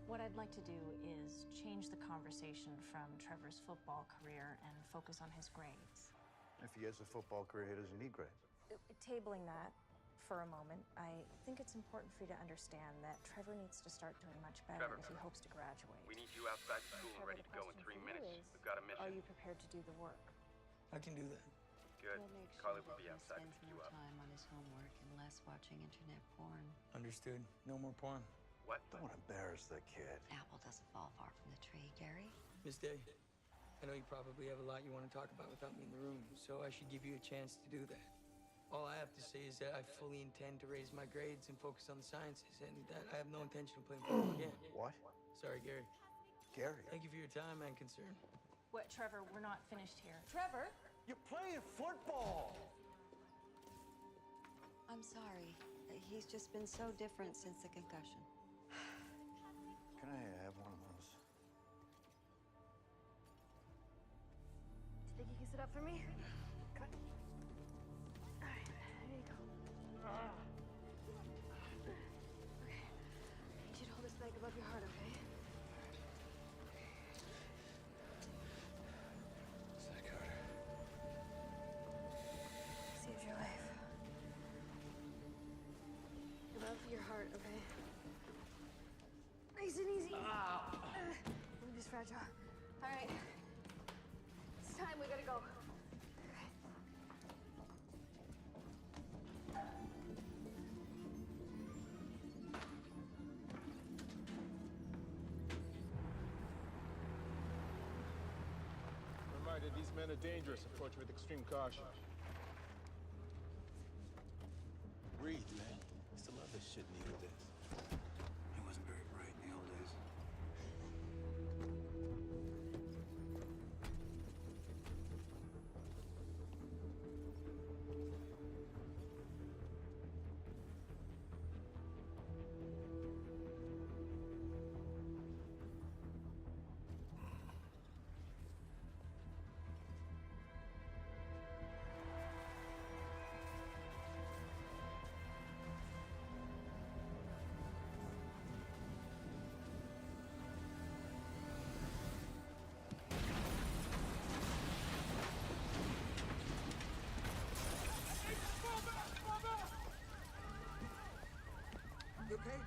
What I'd like to do is change the conversation from Trevor's football career and focus on his grades.
If he has a football career, he doesn't need grades.
Tabling that for a moment, I think it's important for you to understand that Trevor needs to start doing much better
Trevor.
if he hopes to graduate.
We need you outside the school and
Trevor,
ready
the
to go in
question
3
for you
minutes.
is,
We've got a mission.
Are you prepared to do the work?
I can do that.
Good.
We'll make sure
Carly will
that
be
he
outside to
spends
pick you
more
up.
time on his homework and less watching internet porn.
Understood. No more porn.
What?
Don't embarrass the kid.
Apple doesn't fall far from the tree, Gary.
Miss Day, I know you probably have a lot you want to talk about without me in the room, so I should give you a chance to do that. All I have to say is that I fully intend to raise my grades and focus on the sciences, and that I have no intention of playing football again.
What?
Sorry, Gary.
Gary?
Thank you for your time and concern.
What, Trevor, we're not finished here.
Trevor!
You're playing football!
I'm sorry. He's just been so different since the concussion.
Can I have one of those?
Do you think you can sit up for me? Good. All right, there you go. Okay. Think above your heart, okay?
Zach Carter.
Saved your life. Above your heart, okay? Nice and easy. Move is fragile. All right. It's time. We gotta go.
Reminder, these men are dangerous. Approach with extreme caution.
Breathe, man. Used to love this shit in the old days. He wasn't very bright in the old days.
You okay?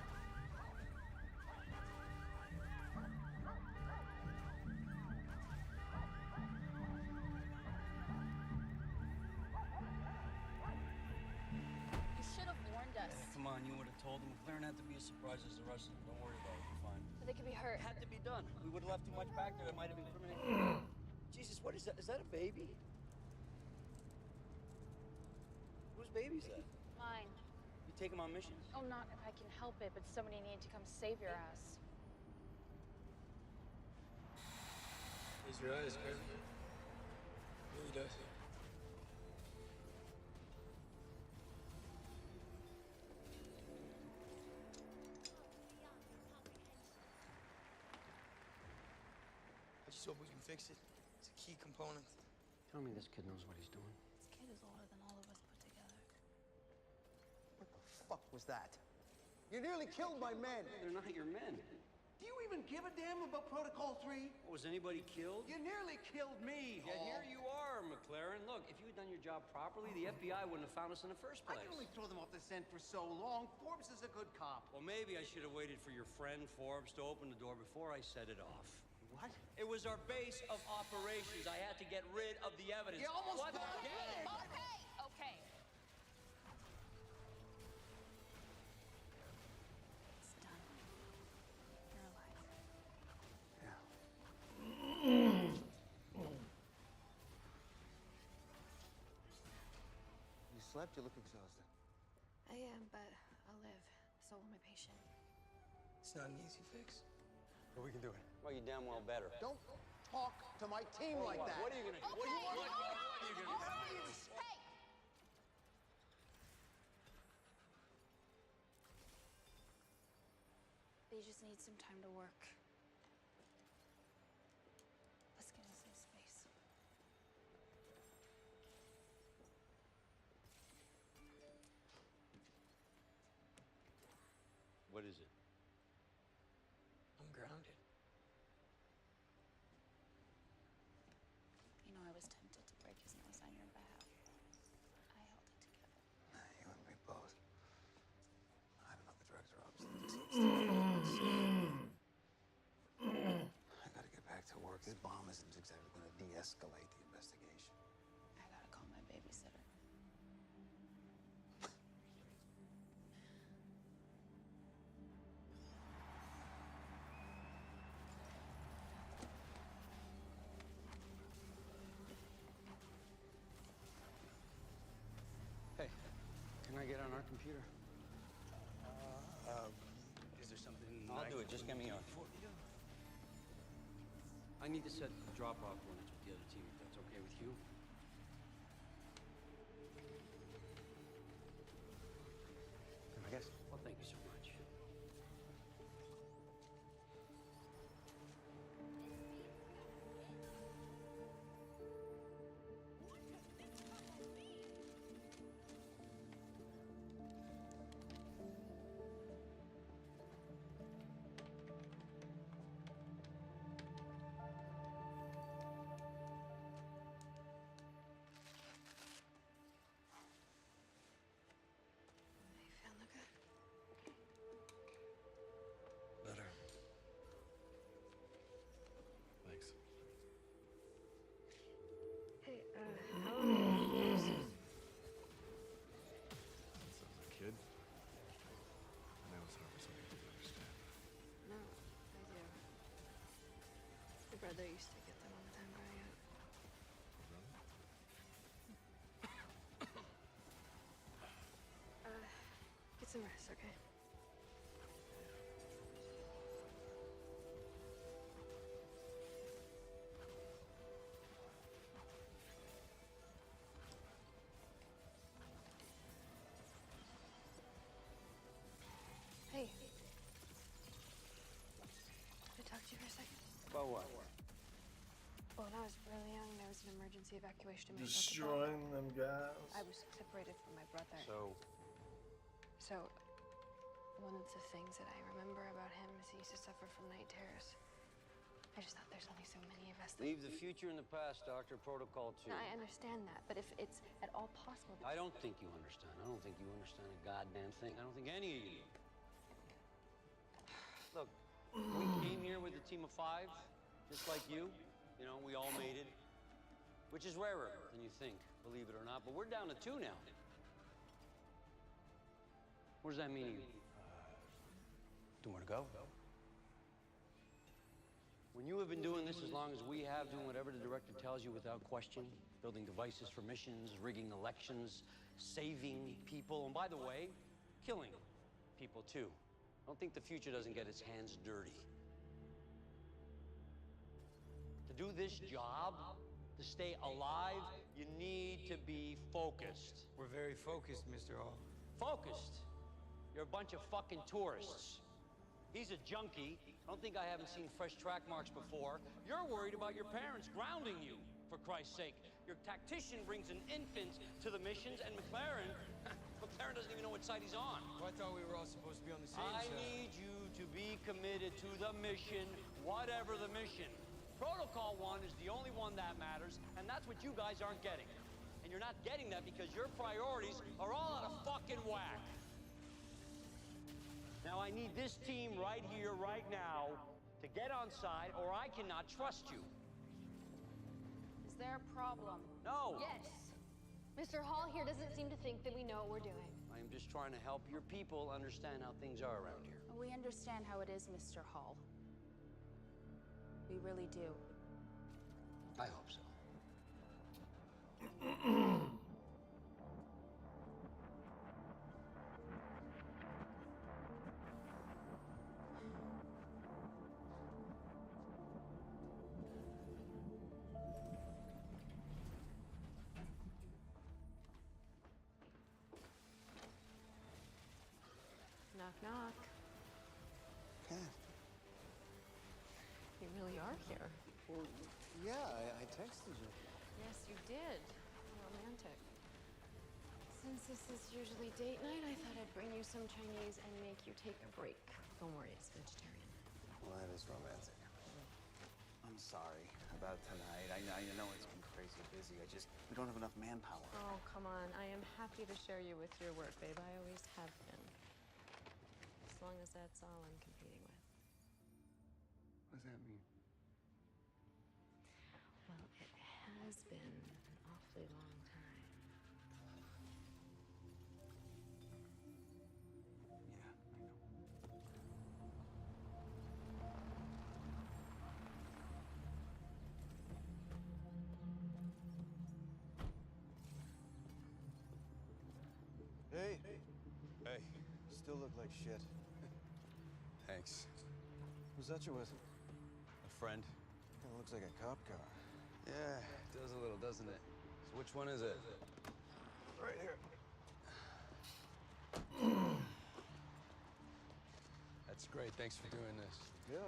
You should have warned us. Come on, you would have told them. McLaren had to be as surprised as the rest of them. Don't worry about it. You're fine.
But they could be hurt.
It had to be done. We would have left too much back there that might have incriminated. Jesus, what is that? Is that a baby? Whose baby is that?
Mine.
You take him on missions?
Oh, not if I can help it, but somebody needed to come save your ass.
Close your eyes, Carter. Really does. I just hope we can fix it. It's a key component.
Tell me this kid knows what he's doing.
This kid is older than all of us put together.
What the fuck was that? You nearly killed my men.
They're not your men.
Do you even give a damn about Protocol 3?
Was anybody killed?
You nearly killed me.
Yeah, here you are, McLaren. Look, if you had done your job properly, the FBI wouldn't have found us in the first
I
place.
can only throw them off the scent for so long. Forbes is a good cop.
Well, maybe I should have waited for your friend Forbes to open the door before I set it off.
What?
It was our base of operations. I had to get rid of the evidence.
You almost
What?
got it.
Okay. It's done. You're alive.
You slept? You look exhausted.
I am, but I'll live. So will my patient.
It's not an easy fix.
But we can do it. Well, you damn well better.
Don't talk to my team like that.
What are you gonna do? What are you gonna do?
Hey! They just need some time to work. Let's get in some space.
What is it?
I'm grounded.
You know, I was tempted to break his nose on your behalf. I held it together.
You and me both. I don't know the drugs are obviously. I gotta get back to work. This bomb isn't exactly gonna de-escalate the investigation.
I gotta call my babysitter.
Hey, can I get on our computer?
Is there something
I'll do it. Just get me on. I need to set drop-off limits with the other team, if that's okay with you.
I guess.
Well, thank you so much.
brother used to get them all the time growing up. Get some rest, okay? Hey. Can I talk to you for a second?
About what?
Well, when I was really young, there was an emergency evacuation to my
Destroying them guys.
I was separated from my brother. So, one of the things that I remember about him is he used to suffer from night terrors. I just thought there's only so many of us that...
Leave the future in the past, Doctor. Protocol 2.
No, I understand that, but if it's at all possible...
I don't think you understand. I don't think you understand a goddamn thing. I don't think any of you do. Look, we came here with a team of 5, just like you. You know, we all made it. Which is rarer than you think, believe it or not. But we're down to 2 now. What does that mean to you?
Don't want to go?
When you have been doing this as long as we have, doing whatever the director tells you without question, building devices for missions, rigging elections, saving people, and by the way, killing people too. I don't think the future doesn't get its hands dirty. To do this job, to stay alive, you need to be focused.
We're very focused, Mr. Hall.
Focused? You're a bunch of fucking tourists. He's a junkie. I don't think I haven't seen fresh track marks before. You're worried about your parents grounding you, for Christ's sake. Your tactician brings an infant to the missions, and McLaren doesn't even know what side he's on.
Well, I thought we were all supposed to be on the same
I
side.
need you to be committed to the mission, whatever the mission. Protocol 1 is the only one that matters, and that's what you guys aren't getting. And you're not getting that because your priorities are all out of fucking whack. Now, I need this team right here, right now, to get on side, or I cannot trust you.
Is there a problem?
No.
Yes. Mr. Hall here doesn't seem to think that we know what we're doing.
I am just trying to help your people understand how things are around here.
We understand how it is, Mr. Hall. We really do.
I hope so.
Knock, knock.
Kat.
You really are here.
Well, yeah, I texted you.
Yes, you did. Romantic. Since this is usually date night, I thought I'd bring you some Chinese and make you take a break. Don't worry, it's vegetarian.
Well, that is romantic. I'm sorry about tonight. I know it's been crazy busy. We don't have enough manpower.
Oh, come on. I am happy to share you with your work, babe. I always have been. As long as that's all I'm competing with.
What does that mean?
Well, it has been an awfully long time.
Yeah, I know. Hey.
Hey.
Still look like shit.
Thanks.
Who's that you with?
A friend.
It looks like a cop car.
Yeah, it does a little, doesn't it? So which one is it?
Right here.
That's great. Thanks for doing this.
Yeah.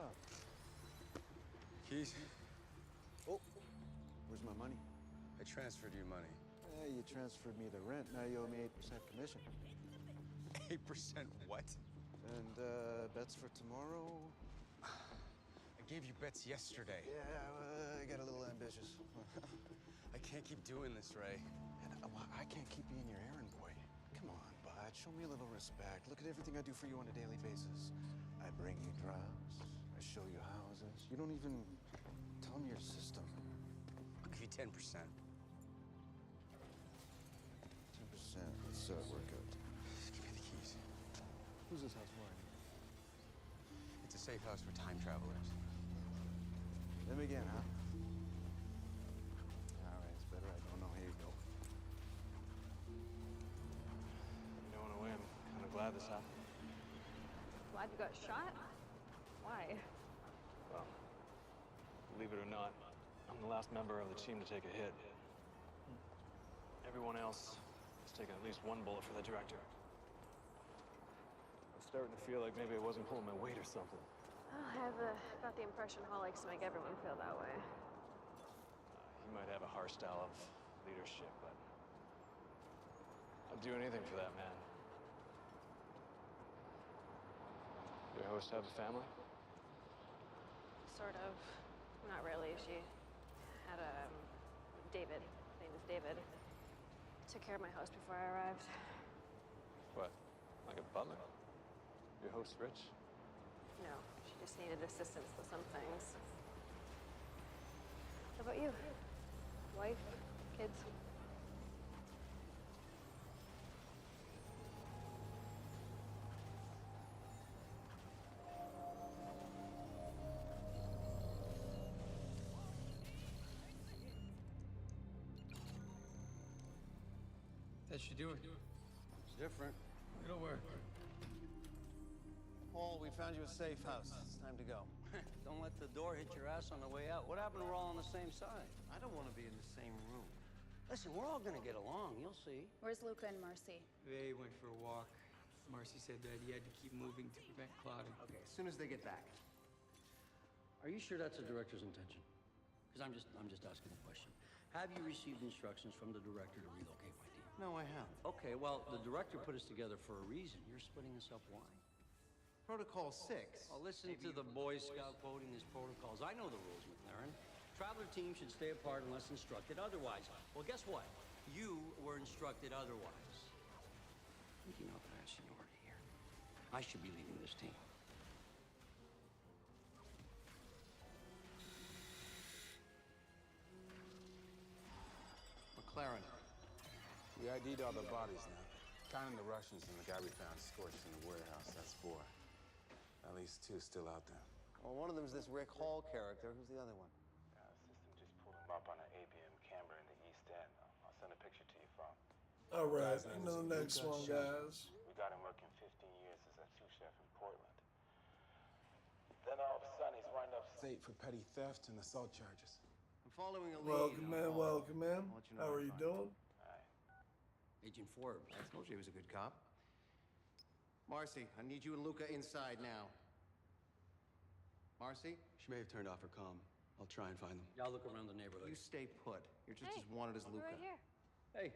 Keys?
Oh, where's my money?
I transferred you money.
You transferred me the rent. Now you owe me 8% commission.
8% what?
And bets for tomorrow?
I gave you bets yesterday.
Yeah, I got a little ambitious.
I can't keep doing this, Ray.
And I can't keep being your errand boy. Come on, bud. Show me a little respect. Look at everything I do for you on a daily basis. I bring you drugs. I show you houses. You don't even tell me your system.
I'll give you 10%.
10%. Let's work out.
Just give me the keys.
Who's this house for?
It's a safe house for time travelers.
Them again, huh? All right, it's better I don't know. Here you go.
You know, in a way, I'm kind of glad this happened.
Glad you got shot? Why?
Well, believe it or not, I'm the last member of the team to take a hit. Everyone else has taken at least one bullet for the director. I'm starting to feel like maybe I wasn't pulling my weight or something.
Oh, got the impression Hall likes to make everyone feel that way.
He might have a harsh style of leadership, but I'd do anything for that man. Your host have a family?
Sort of. Not really. She had a David. His name is David. Took care of my house before I arrived.
What? Like a butler? Your host rich?
No, she just needed assistance with some things. How about you? Wife? Kids?
That should do it.
It's different.
It'll work.
Paul, we found you a safe house. It's time to go.
Don't let the door hit your ass on the way out. What happened? We're all on the same side.
I don't want to be in the same room.
Listen, we're all gonna get along. You'll see.
Where's Luca and Marcy?
They went for a walk. Marcy said that he had to keep moving to prevent clouding.
Okay, as soon as they get back.
Are you sure that's the director's intention? Because I'm just asking a question. Have you received instructions from the director to relocate my team?
No, I haven't.
Okay, well, the director put us together for a reason. You're splitting us up. Why?
Protocol 6.
Well, listen to the Boy Scout quoting his protocols. I know the rules, McLaren. Traveler teams should stay apart unless instructed otherwise. Well, guess what? You were instructed otherwise. I think you know that I have seniority here. I should be leading this team.
McLaren.
We ID'd all the bodies now. Counting the Russians and the guy we found scorched in the warehouse, that's 4. At least 2 still out there.
Well, one of them's this Rick Hall character. Who's the other one?
The system just pulled him up on an ABM camera in the East End. I'll send a picture to your phone.
All right,
Guy's name
into the
is
next
Luca
one,
Chef.
guys.
We got him working 15 years as a sous chef in Portland. Then all of a sudden, he's lined up state for petty theft and assault charges.
I'm following a lead.
Welcome in, welcome in.
I'll let you know
How
when
are
I
you
find
doing?
Agent Forbes.
I told you he was a good cop. Marcy, I need you and Luca inside now. Marcy?
She may have turned off her comm. I'll try and find them.
Y'all look around the neighborhood.
You stay put. You're just as wanted as Luca.
Right here.
Hey.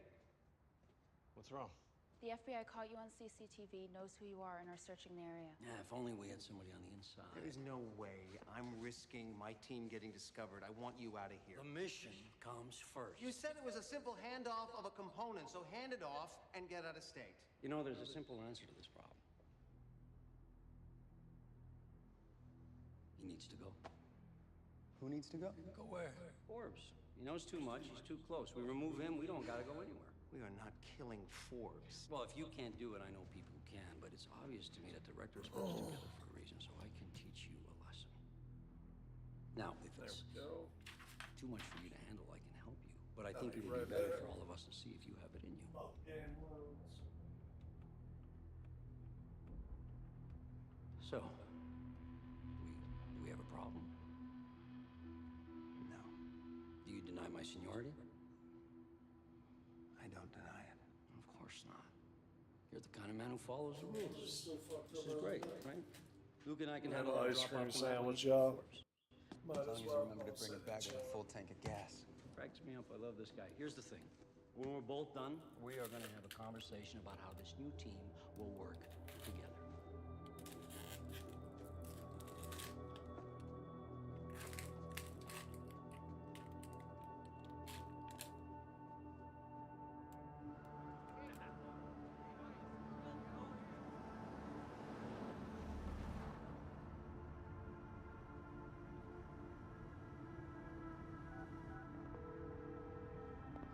What's wrong?
The FBI caught you on CCTV, knows who you are, and are searching the area.
Yeah, if only we had somebody on the inside.
There is no way I'm risking my team getting discovered. I want you out of here.
The mission comes first.
You said it was a simple handoff of a component, so hand it off and get out of state.
You know, there's a simple answer to this problem. He needs to go.
Who needs to go?
Go where?
Forbes. He knows too much. He's too close. We remove him, we don't gotta go anywhere.
We are not killing Forbes.
Well, if you can't do it, I know people who can, but it's obvious to me that the directors put us together for a reason, so I can teach you a lesson. Now, if it's too much for you to handle, I can help you. But I think it would be better for all of us to see if you have it in you. So, do we have a problem?
No.
Do you deny my seniority?
I don't deny it.
Of course not. You're the kind of man who follows the rules. This is great, right? Luke and I can handle our
ice cream
drop-off
sandwich, y'all.
As long as you remember to bring it back with a full tank of gas.
Cracks me up. I love this guy. Here's the thing. When we're both done, we are going to have a conversation about how this new team will work together.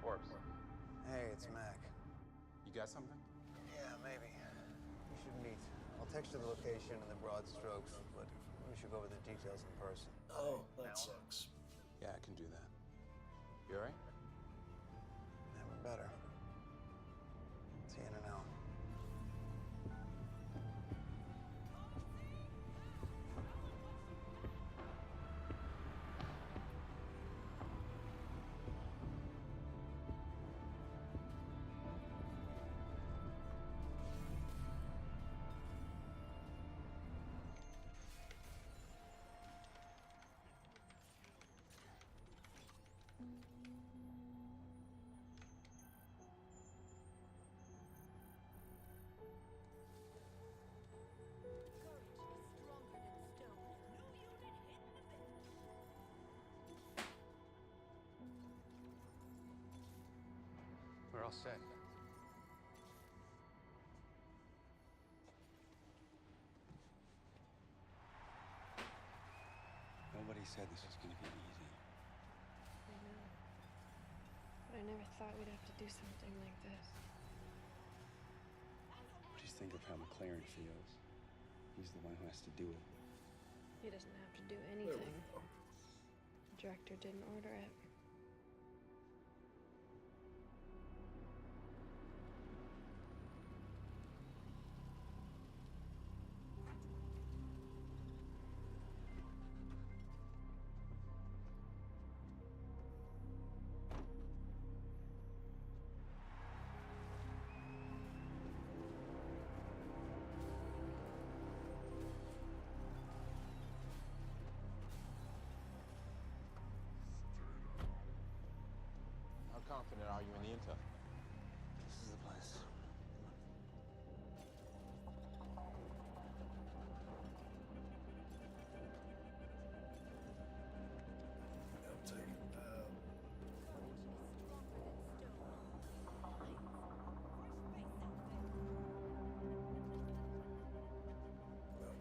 Forbes.
Hey, it's Mac.
You got something?
Yeah, maybe. We should meet. I'll text you the location and the broad strokes, but We should go over the details in person.
Oh, that sucks.
Yeah, I can do that. You all right?
Never better. See you in an hour. We're all set.
Nobody said this was gonna be easy.
I know. But I never thought we'd have to do something like this.
Just think of how McLaren feels. He's the one who has to do it.
He doesn't have to do anything. The director didn't order it.
How confident are you in the intel?
This is the place.
I'm taking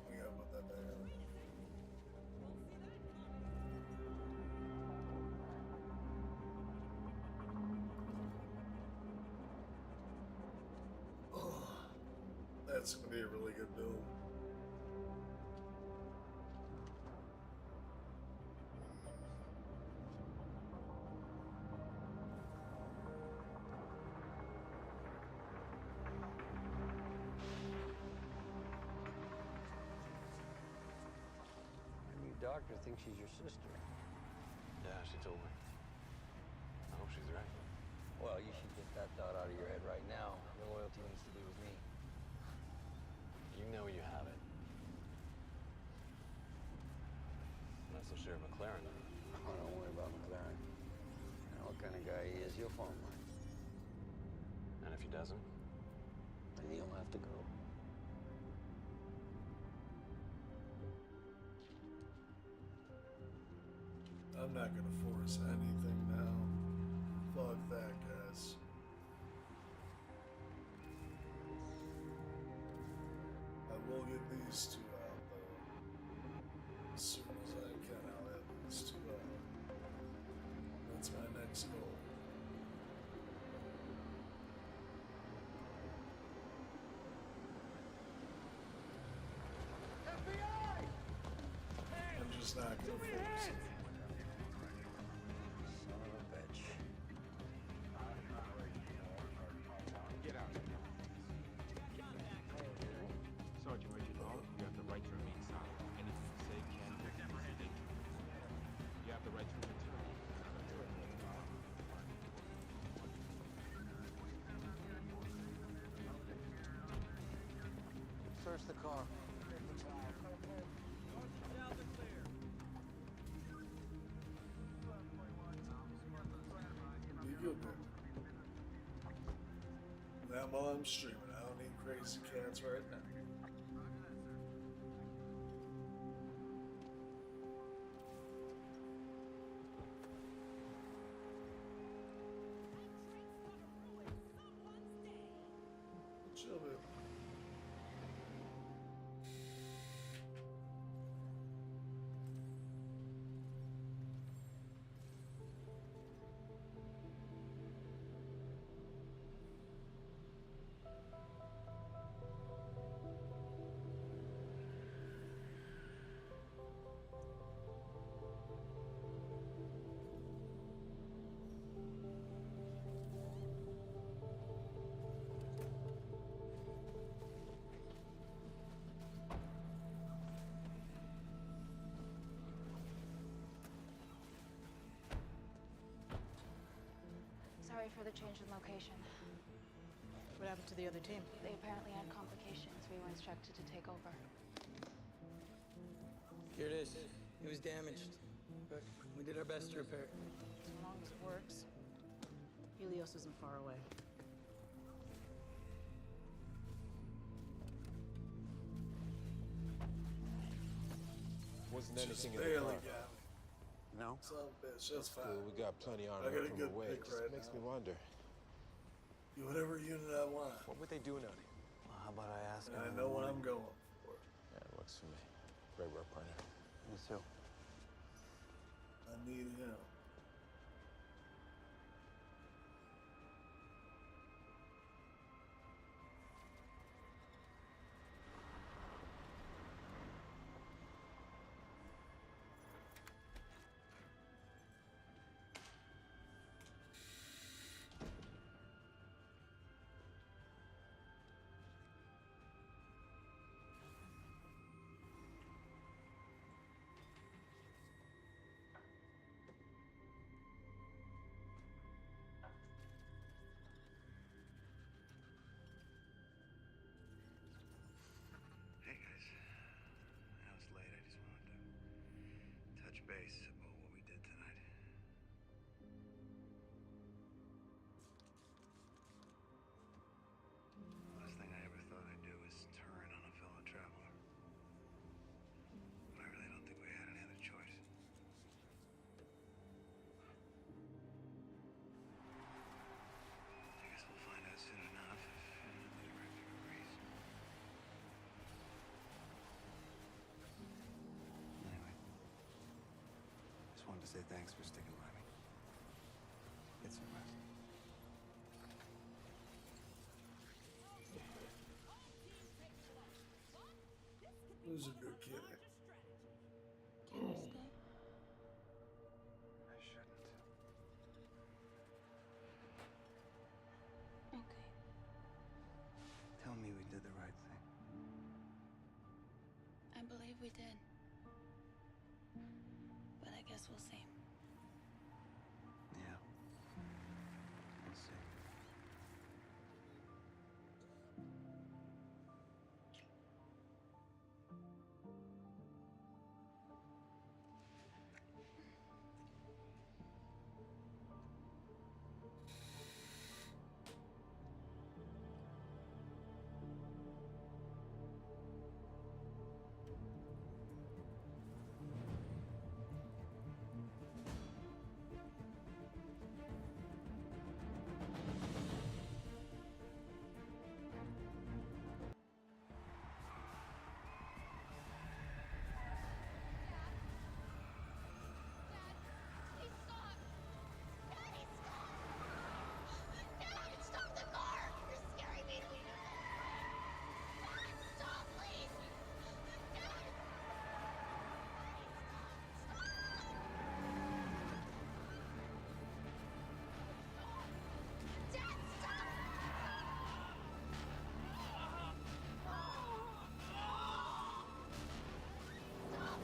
we gotta put that back on. That's gonna be a really good build.
Your new doctor thinks she's your sister.
Yeah, she told me. I hope she's right.
Well, you should get that thought out of your head right now. Your loyalty needs to be with me.
You know you have it. Not so sure of McLaren.
Oh, don't worry about McLaren. You know what kind of guy he is. He'll fall in line.
And if he doesn't?
Then he'll have to go.
I'm not gonna force anything now. Fuck that, guys. I will get these two out though. As soon as I can, I'll have these two out. That's my next goal. I'm just not gonna force it.
Son of a bitch.
Get out. Sergeant Reginald, you have the right to remain silent. Anything you say can be proceeded. You have the right to return.
Search the car.
Be good, man. That while I'm streaming, I don't need crazy cats right now. Chill, man.
sorry for the change in location.
What happened to the other team?
They apparently had complications. We were instructed to take over.
Here it is. It was damaged, but we did our best to repair it.
As long as it works. Helios isn't far away.
Wasn't
Just
anything in the
barely
car.
got me.
No?
Son of a bitch, that's fine.
Cool, we got plenty on
I got a
from
good
away.
pick
Just
right
makes
now.
me wonder.
You whatever unit I want.
What were they doing out here?
Well, how about I ask
And
him
I
in the
know what
morning?
I'm going for.
Yeah, it works for me. Great work, partner.
Me too.
I need him.
Hey guys, I know it's late. I just wanted to touch base about what we did tonight. Last thing I ever thought I'd do is turn on a fellow traveler. But I really don't think we had any other choice. I guess we'll find out soon enough if the director agrees. Anyway, just wanted to say thanks for sticking by me. Get some rest.
Who's a good kid?
Can you stay?
I shouldn't.
Okay.
Tell me we did the right thing.
I believe we did. But I guess we'll see.
Yeah. We'll see.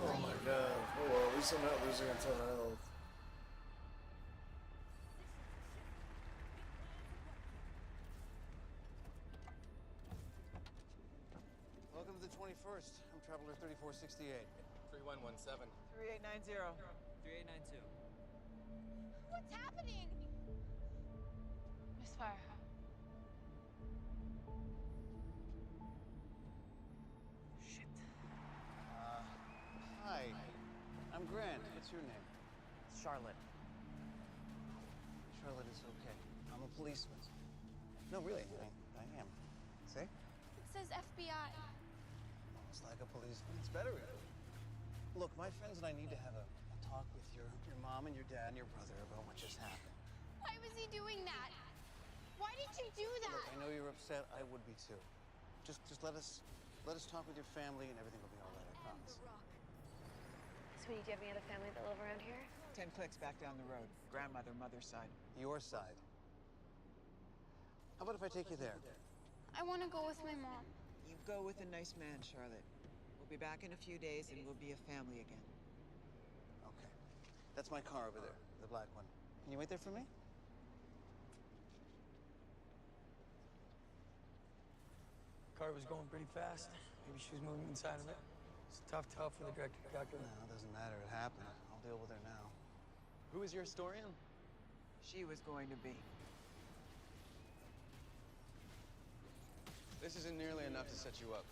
Oh my god. Oh well, at least I'm not losing a ton of health.
Welcome to the 21st. I'm Traveler 3468.
3117.
3890.
3892.
What's happening?
Misfire.
Shit. Hi. I'm Grant. What's your name?
Charlotte.
Charlotte is okay. I'm a policeman. No, really, I am. See?
It says FBI.
It's like a policeman. It's better. Look, my friends and I need to have a talk with your mom and your dad and your brother about what just happened.
Why was he doing that? Why did you do that?
Look, I know you're upset. I would be too. Just let us talk with your family and everything will be all right. I promise.
Sweetie, do you have any other family that live around here?
10 clicks back down the road. Grandmother, mother's side.
Your side. How about if I take you there?
I want to go with my mom.
You go with a nice man, Charlotte. We'll be back in a few days and we'll be a family again.
Okay. That's my car over there, the black one. Can you wait there for me?
car was going pretty fast. Maybe she was moving inside of it. It's a tough tell for the director to calculate.
No, it doesn't matter. It happened. I'll deal with her now. Who is your historian?
She was going to be.
This isn't nearly enough to set you up.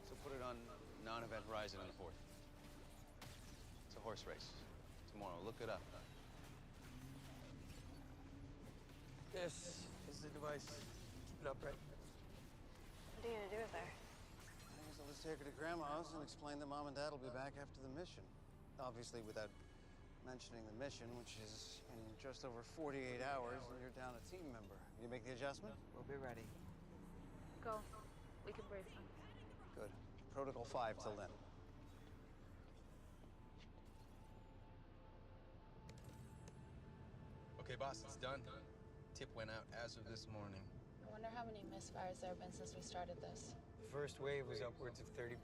So put it on non-event horizon on the 4th. It's a horse race. Tomorrow. Look it up.
This is the device. Keep it upright.
What are you gonna do with her?
I guess I'll just take her to Grandma's and explain that Mom and Dad will be back after the mission. Obviously, without mentioning the mission, which is in just over 48 hours, and you're down a team member. You make the adjustment?
We'll be ready.
Go. We can brace them.
Good. Protocol 5 till then.
Okay, boss, it's done. Tip went out as of this morning.
I wonder how many misfires there have been since we started this.
The first wave was upwards of 30%.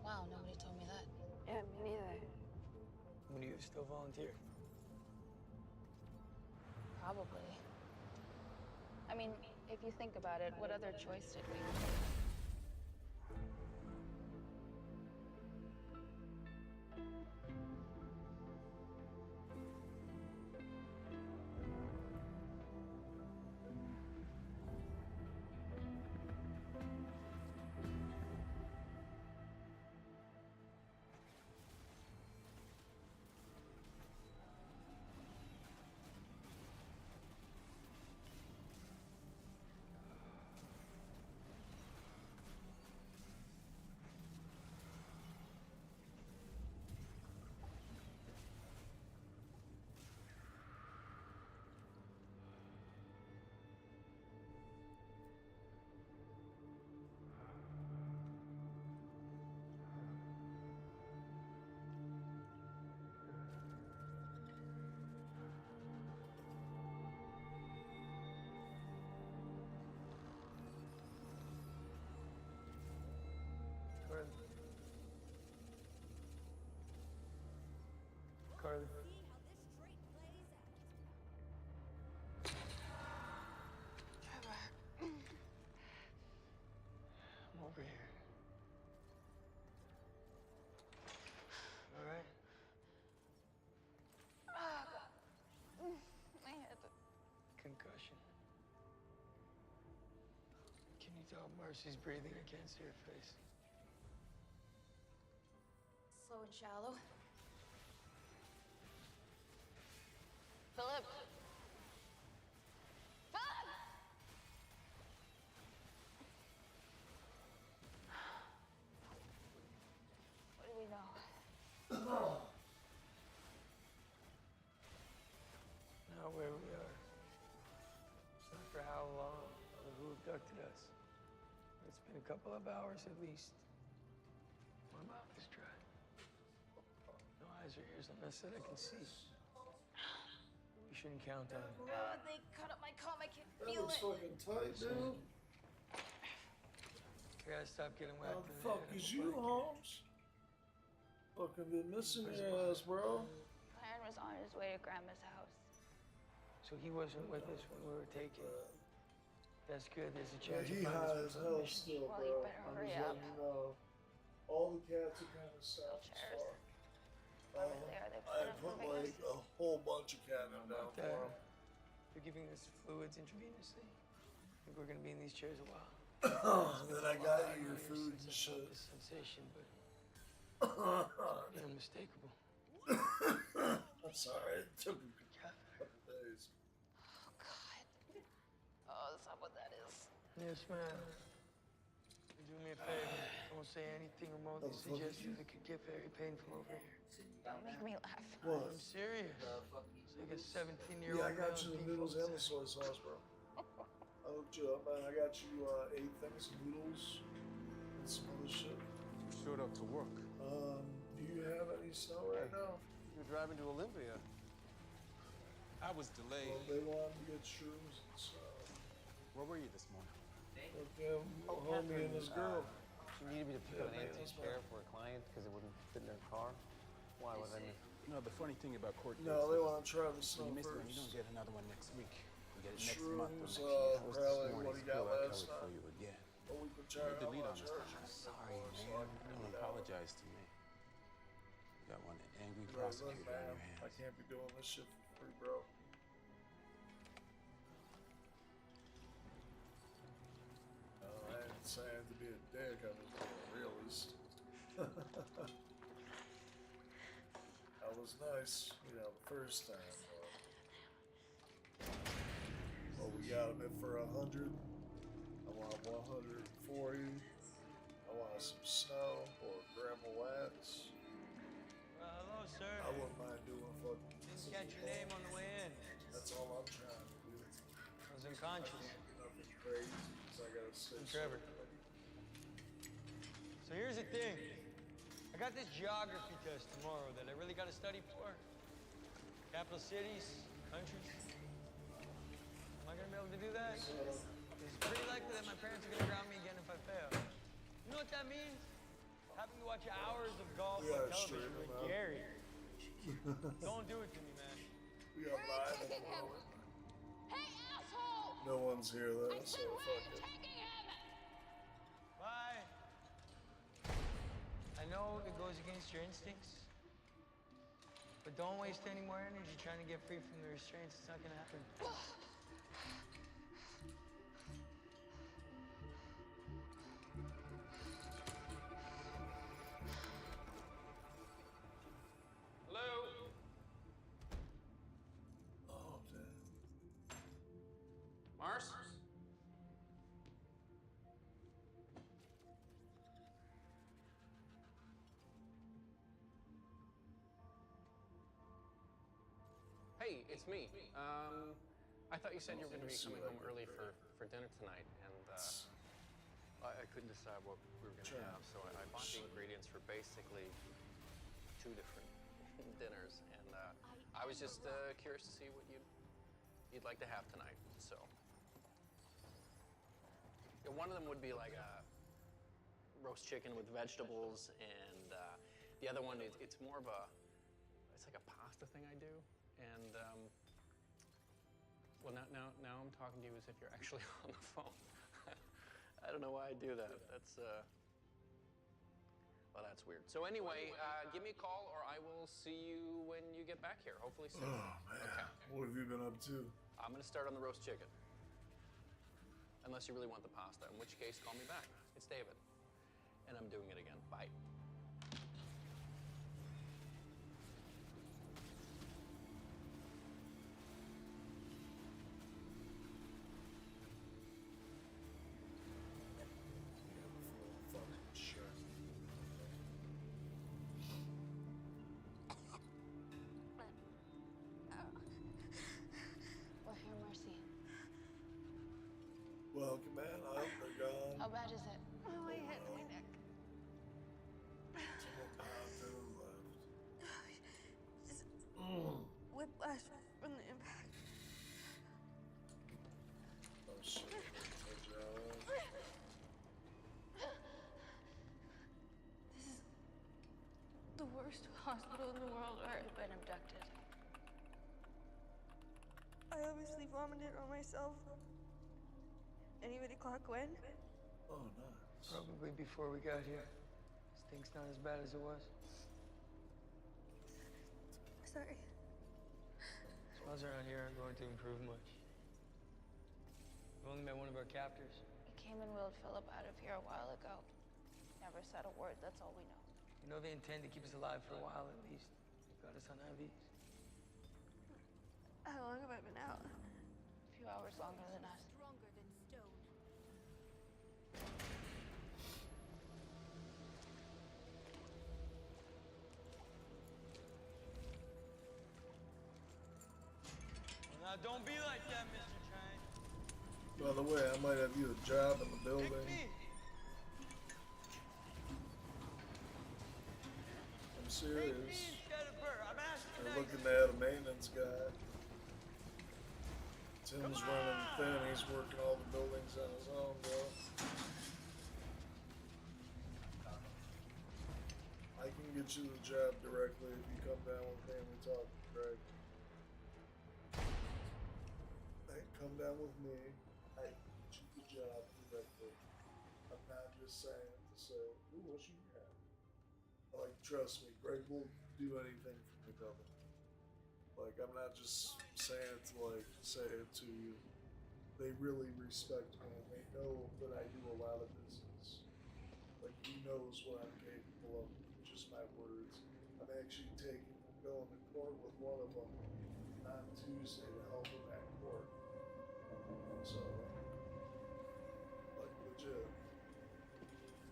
Wow, nobody told me that.
Yeah, me neither.
Would you still volunteer?
Probably. I mean, if you think about it, what other choice did we have?
Carly.
Trevor.
I'm over here. All right?
Oh, God. My head.
Concussion. Can you tell Marcy's breathing? I can't see her face.
Slow and shallow. Philip! Philip! What do we know?
Not where we are. Not for how long or who abducted us. It's been a couple of hours at least. My mouth is dry. No eyes or ears unless that I can see. We shouldn't count on it.
God, they cut up my comb. I can
That
feel
looks
it.
fucking tight, dude.
I gotta stop getting
How
whacked
the
in
fuck
head.
is you, Holmes? Fucking been missing your ass, bro.
Ryan was on his way to Grandma's house.
So he wasn't with us when we were taken. That's good. There's a
Yeah,
chance
he
he'll find
high
us
as
before
hell
the mission.
still,
Well,
bro.
you better
I'm
hurry
just
up.
letting you know. All the cats are kind of soft as
Chairs.
fuck.
Over there, they
I
plan on
put
moving
like
us.
a whole bunch of cat down for him.
They're giving us fluids intravenously. I think we're gonna be in these chairs a while.
Then I got you your food and shit.
This sensation, but it's unmistakable.
I'm sorry, it took me a couple days.
Oh, God. Oh, that's not what that is.
Yes, ma'am. Do me a favor. Don't say anything remotely suggestive. It could get very painful over here.
Don't make me laugh.
What?
I'm serious. It's like a 17-year-old.
Yeah, I got you the noodles and the soy sauce, bro. I looked you up, man. I got you 8 things of noodles and some other shit.
You showed up to work.
Do you have any snow right now?
You're driving to Olympia.
I was delayed.
Well, they wanted to get shrooms and stuff.
Where were you this morning?
With them, homie and his girl.
She needed me to pick up an empty chair for a client because it wouldn't fit in their car. Why would I miss?
You know, the funny thing about court dates
No, they
is
want to try the snow
when you miss one,
first.
you don't get another one next week. You get it next month or
Shrooms,
next year. That was this
probably
morning's
what he got
pill I
last
covered for
night.
you again.
A week
You're the lead on this one. I'm sorry, man. Don't apologize to me. You got one angry prosecutor on your hands.
I can't be doing this shit for free, bro. I ain't saying to be a dick, I'm just being a realist. That was nice, you know, the first time, but... Well, we got him in for 100. I want 140. I want some snow or grandma wax.
Hello, sir.
I wouldn't mind doing fucking...
Didn't catch your name on the way in.
That's all I'm trying to do.
I was unconscious.
Nothing crazy, because I gotta stay
I'm Trevor. So here's the thing. I got this geography test tomorrow that I really gotta study for. Capital cities, countries. Am I gonna be able to do that? It's pretty likely that my parents are gonna ground me again if I fail. You know what that means? Having to watch hours of golf on television with Gary. Don't do it to me, man.
We got live at the moment. No one's here though, so fuck it.
Bye. I know it goes against your instincts, but don't waste any more energy trying to get free from the restraints. It's not gonna happen.
Hello?
Oh, damn.
Mars? Hey, it's me. I thought you said you were going to be coming home early for dinner tonight, and I couldn't decide what we were going to have, so I bought the ingredients for basically 2 different dinners, and I was just curious to see what you'd like to have tonight. So, one of them would be like a roast chicken with vegetables, and the other one it's more of it's like a pasta thing I do. And, well, now I'm talking to you as if you're actually on the phone. I don't know why I do that. Well, that's weird. So anyway, give me a call or I will see you when you get back here, hopefully soon.
Oh, man. Okay. What have you been up to?
I'm going to start on the roast chicken. Unless you really want the pasta, in which case, call me back. It's David. And I'm doing it again. Bye.
We're here, Mercy.
Welcome, man. I hope they're gone.
How bad is it?
Oh, my head, my neck. Just whiplash from the impact.
Oh, shit.
This is the worst hospital in the world, right?
You've been abducted.
I obviously vomited on myself. Anybody clock when?
Oh, nice.
Probably before we got here. Stink's not as bad as it was.
Sorry.
Smells around here aren't going to improve much. We only met one of our captors.
He came and wheeled Philip out of here a while ago. Never said a word, that's all we know.
You know they intend to keep us alive for a while at least. They've got us on IVs.
How long have I been out?
A few hours longer than us.
Stronger than stone.
Well, now don't be like that, Mr. Chang.
By the way, I might have you a job in the building. I'm serious. They're looking to add a maintenance guy. Tim's running thin. He's working all the buildings on his own, bro. I can get you the job directly if you come down with me and we talk, Greg. Hey, come down with me. I can get you the job directly. I'm not just saying it to say, ooh, what you got? Like, trust me, Greg will do anything for me, brother. Like, I'm not just saying it to, like, say it to you. They really respect me, and they know that I do a lot of business. Like, he knows what I'm capable of, just my words. I'm actually going to court with one of them on Tuesday to help him at court. So, like, legit.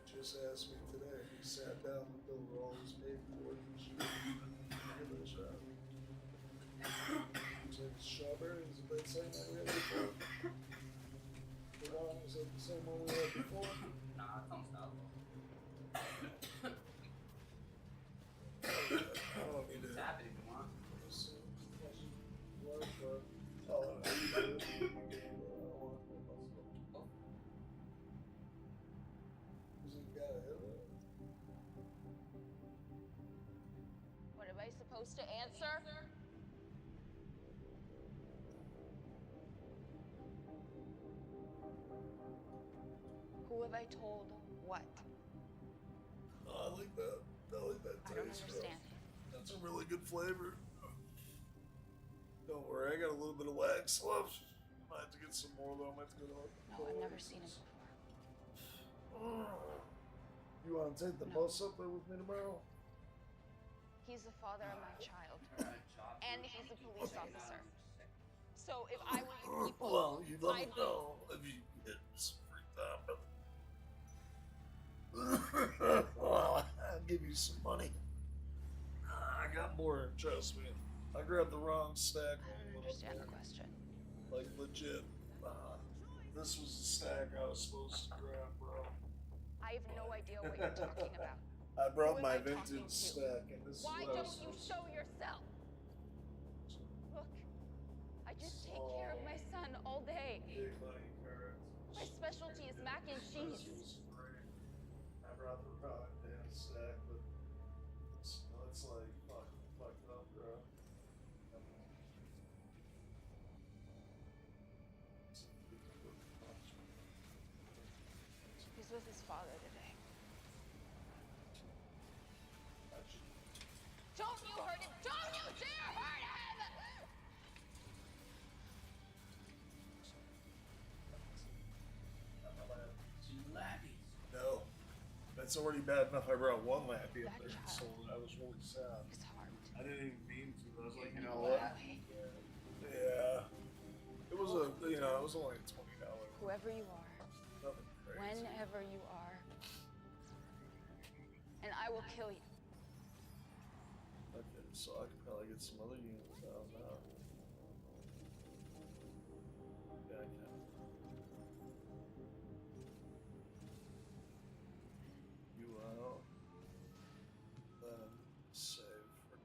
He just asked me today. He sat down and went over all his paperwork and shit. Look at this shot. He's like, strawberry is the best thing that we had before. The one is like the same one we had before.
Nah, it comes out.
I don't need to
tap it if you want.
What am I supposed to answer? Who have I told what?
Oh, I like that. I like that taste.
I don't understand.
That's a really good flavor. Don't worry, I got a little bit of wax left. I might have to get some more though. I might have to go to
No, I've never seen him before.
You want to take the bus up there with me tomorrow?
He's the father of my child. And he's a police officer. So if I were you people,
Well, you let me
I'd
know if you get some free time, brother. Well, I'll give you some money. I got more, trust me. I grabbed the wrong stack.
I don't understand the question.
Like, legit. This was the stack I was supposed to grab, bro.
I have no idea what you're talking about.
I brought
Who
my
am I talking
vintage
to?
stack, and this
Why
is what I
don't
was
you
supposed
show yourself? Look, I just take care of my son all day.
Big money carrots.
My specialty is mac and cheese.
This was great. I brought the wrong damn stack, but it's like fucked up, bro.
He's with his father today. Don't you hurt him! Don't you dare hurt him!
Two lappies.
No. That's already bad enough. I brought one lappy up there and sold it. I was really sad.
His heart.
I didn't even mean to. I was like, you know
what?
what? Yeah. It was it was only a $20.
Whoever you are,
Nothing crazy.
whenever you are, and I will kill you.
Okay, so I could probably get some other units out now. Yeah, I can. You out. Then save for.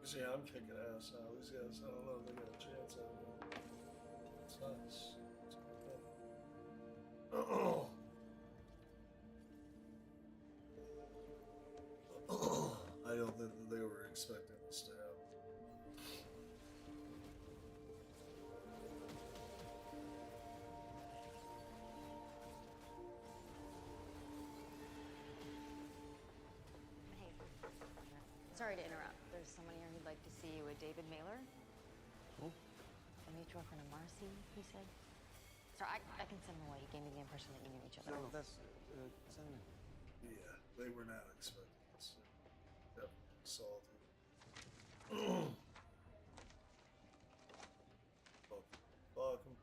See, I'm kicking ass now. These guys, I don't know if they got a chance at me. It's nice. It's a good thing. I don't think that they were expecting this to happen.
Hey, sorry to interrupt. There's someone here who'd like to see you, a David Mailer.
Who?
A mutual friend of Marcy, he said. Sorry, I can send him away. He gave me the impression that you knew each other.
No, that's send him in.
Yeah, they were not expecting this. Definitely salty. Welcome.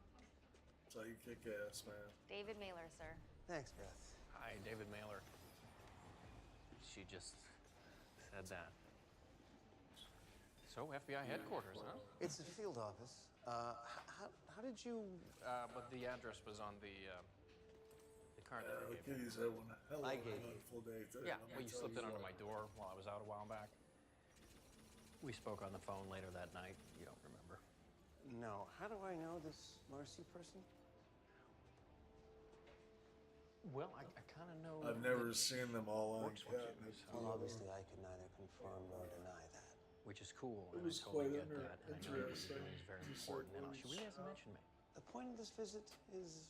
That's how you kick ass, man.
David Mailer, sir.
Thanks, Beth.
Hi, David Mailer. She just said that. So, FBI headquarters, huh?
It's the field office. How did you?
But the address was on the card that
The
you gave me.
kitties had one hell of
I
an
gave you.
eventful day today.
Yeah,
let
well,
me
you
tell
slipped it under
what.
my door while I was out a while back. We spoke on the phone later that night. You don't remember.
No. How do I know this Marcy person?
Well, I kind of know.
I've never
that
seen them all on
works with you,
cabinet.
so-
Well, obviously, I could neither confirm nor deny that.
Which is cool.
It
and
was
I totally
quite
get that. And I know what you're
interesting
doing is very
to say
important.
the
And she really
least.
hasn't mentioned me.
The point of this visit is...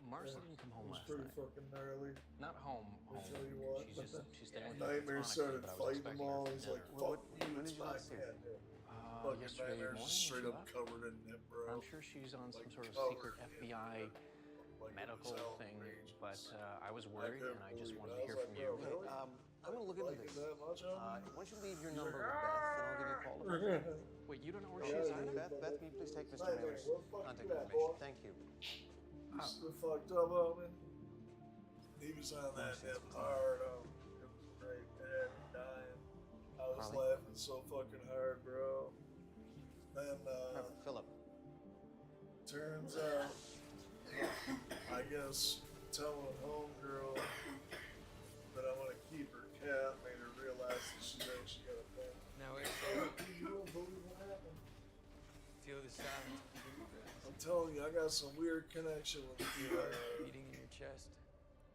Marcy didn't come home
It was
last
pretty
night.
fucking gnarly.
Not home.
I tell you what.
She's staying with
Nightmare started
but I was
fighting them
expecting her
all.
for
He's like,
dinner.
fuck you,
when
it's
did you
my
last see her?
cat. Fucking
Yesterday
Nightmare's
morning
just
when
straight
she
up
left.
covered in him, bro.
I'm sure she's on some sort of secret
covered in
FBI
him. Like, it
medical
was
thing,
outrageous.
but I was worried, and I just wanted to hear from
I
you.
was like, really?
I'm gonna look into
Like
this.
it that much,
Why don't you leave your number with Beth, and I'll give you a call tomorrow.
Wait, you don't know where
Yeah,
she's at?
Beth, will you please take Mr.
Nightmare,
Miller's
what the fuck
contact
you at,
information?
boy?
Thank you.
You still fucked up on me? He was on that hip hard. It was great. It had me dying. I was laughing so fucking hard, bro. Then,
Philip.
turns out, I guess telling homegirl that I want to keep her cat made her realize that she's actually got a pet.
Now it's
You don't believe what happened.
feel the silence between your breaths.
I'm telling you, I got some weird connection with
Beating in your chest.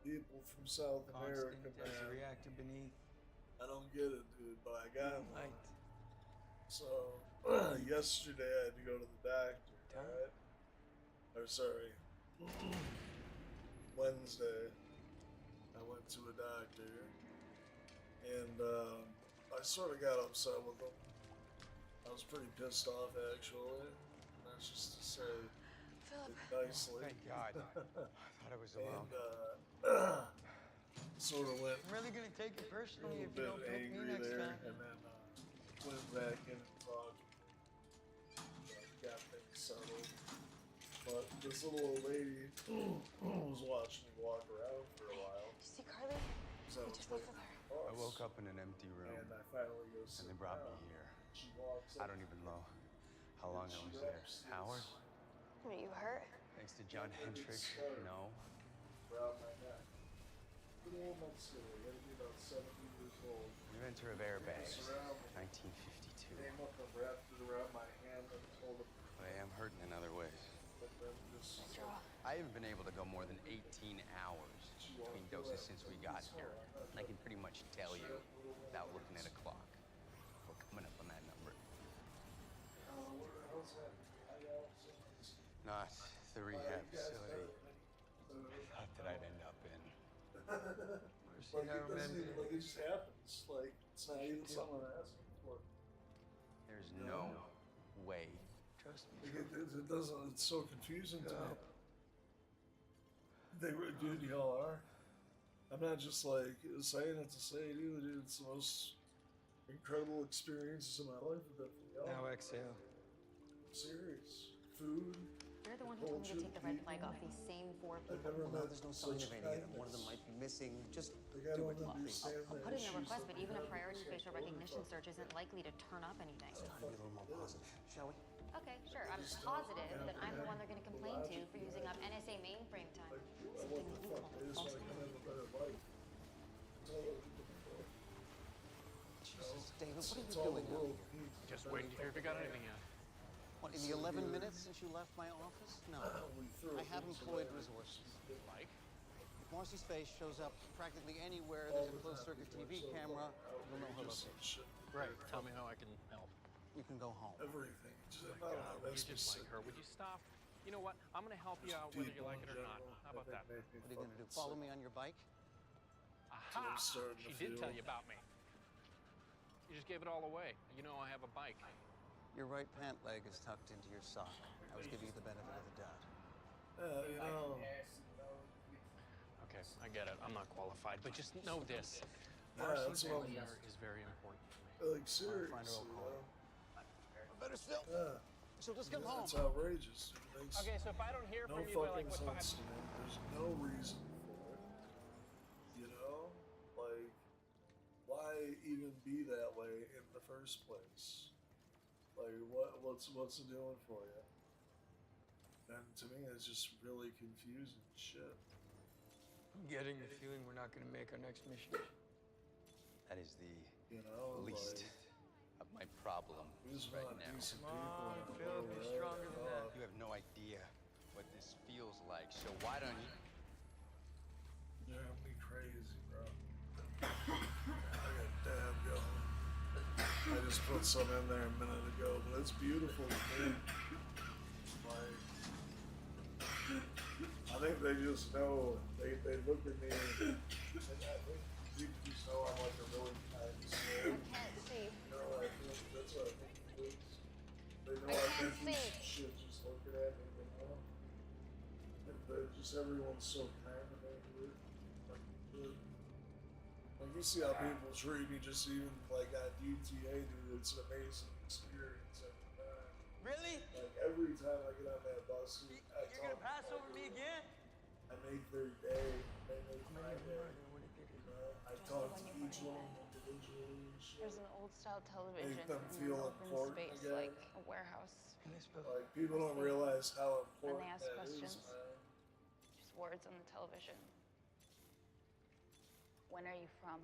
people from South America,
Constant as a
man.
reactor beneath.
I don't get it, dude, but I got one.
Light.
So, yesterday I had to go to the doctor, right? Or, sorry, Wednesday I went to a doctor, and I sort of got upset with him. I was pretty pissed off, actually. That's just to say it nicely.
Thank God. I thought I was alone.
And sort of went
I'm really gonna take it
a
personally
little
if you
bit
don't pick me
angry
next
there,
time.
and then went back in and talked. Got things settled. But this little old lady was watching me walk around for a while.
Did you see Carly?
So
We just left with her.
I woke up in an empty room,
And I finally go
and
sit
they brought
down.
me here.
She walks
I
up
don't even know how long I
she
was there.
wraps this
Hours?
Are you hurt?
Thanks to John Hendricks. No.
around my neck. Little old Mexican, you gotta be about 70 years old.
Inventor of airbags,
Surround me.
1952.
Came up and wrapped it around my hand and told him
But I am hurting in other ways.
that then just
I haven't been able to go more than 18 hours between doses since we got here. And I can pretty much tell you, without looking at a clock, we're coming up on that number. Not the rehab facility I thought that I'd end up in.
like, it doesn't even, like, it just happens. Like, it's not even someone asking for it.
There's no way.
Trust me.
Like, it doesn't, it's so confusing to me. They were, dude, y'all are. I'm not just like saying it to say it either, dude. It's the most incredible experiences of my life with that for y'all.
Now exhale.
Serious. Food.
You're the one who told me to take the red flag off these same 4
I've
people.
never
Well, now
met
there's no sign
such
of any of them.
kindness.
One of them might be missing. Just
Like, I
do
don't
it, Poppy.
understand
I'll
the
put in a
issues
request,
that
but
we
even a
have
priority
with
facial
social
recognition
workers.
search isn't likely to turn up anything.
Try to be a little more positive, shall we?
Okay, sure. I'm positive that I'm the one they're going to complain to for using up NSA mainframe time.
Like, what the fuck? They just want to come have a better life. That's all they're looking for.
Jesus, David, what are
It's
you
all
doing
the
out
world
here?
needs.
Just waiting to hear if you got anything yet.
What, in the 11 minutes since you left my office? No.
We threw
I have
things
employed
away.
resources.
Like?
If Marcy's face shows up practically anywhere there's a closed-circuit TV camera, you'll know her
Just
location.
shit.
Great. Tell me how I can help.
You can go home.
Everything. Just,
Oh my God, would you
makes me
just like
sick.
her? Would you stop? You know what? I'm gonna help you out whether you
People
like
in
it or not.
general,
How about that?
make me
What are you gonna do?
fucking
Follow
sick.
me on your bike?
Aha!
I'm starting to
She did
feel-
tell you about me. You just gave it all away. You know I have a bike.
Your right pant leg is tucked into your sock. I was giving you the benefit of the doubt.
You know.
Okay, I get it. I'm not qualified, but just know this:
Yeah,
Marcy's
that's what I'm-
welfare is very important to me.
Like, seriously,
Find her, I'll call her.
though.
Better still.
Yeah.
So just come home.
It's outrageous. It makes
Okay, so if I don't hear
no
from you by like
fucking
what 5?
sense to me. There's no reason for it. You know? Like, why even be that way in the first place? Like, what's it doing for you? And to me, it's just really confusing shit.
I'm getting the feeling we're not gonna make our next mission.
That is the
You know?
least of my problem
We just
right
want
now.
decent
Come
people.
on,
in the
Phil,
world,
be
right?
stronger than that.
You have no idea what this feels like, so why don't you?
You're gonna be crazy, bro. I got damn going. I just put some in there a minute ago, but it's beautiful to me. Like, think they just know. They look at me, and I think people just know I'm like a really kind soul.
I can't see.
You know, I think that's what I think it is. They know
I
I've been
can't
through
see.
some shit just looking at me, you know? And they're just everyone's so kind to me, dude. Like, good. Like, you see how people treat me just even like at UTA, dude. It's an amazing experience every time.
Really?
Like, every time I get on that bus, I
You're gonna
talk
pass
to
over me
everyone.
again?
I make their day. They make my day. You know, I talk to each one of them individually and shit.
There's an old style television
Make them
in
feel
an open
important
space,
again.
like a warehouse.
Like, people don't realize how
When
important
they ask
that is,
questions,
man.
just words on the television. When are you from?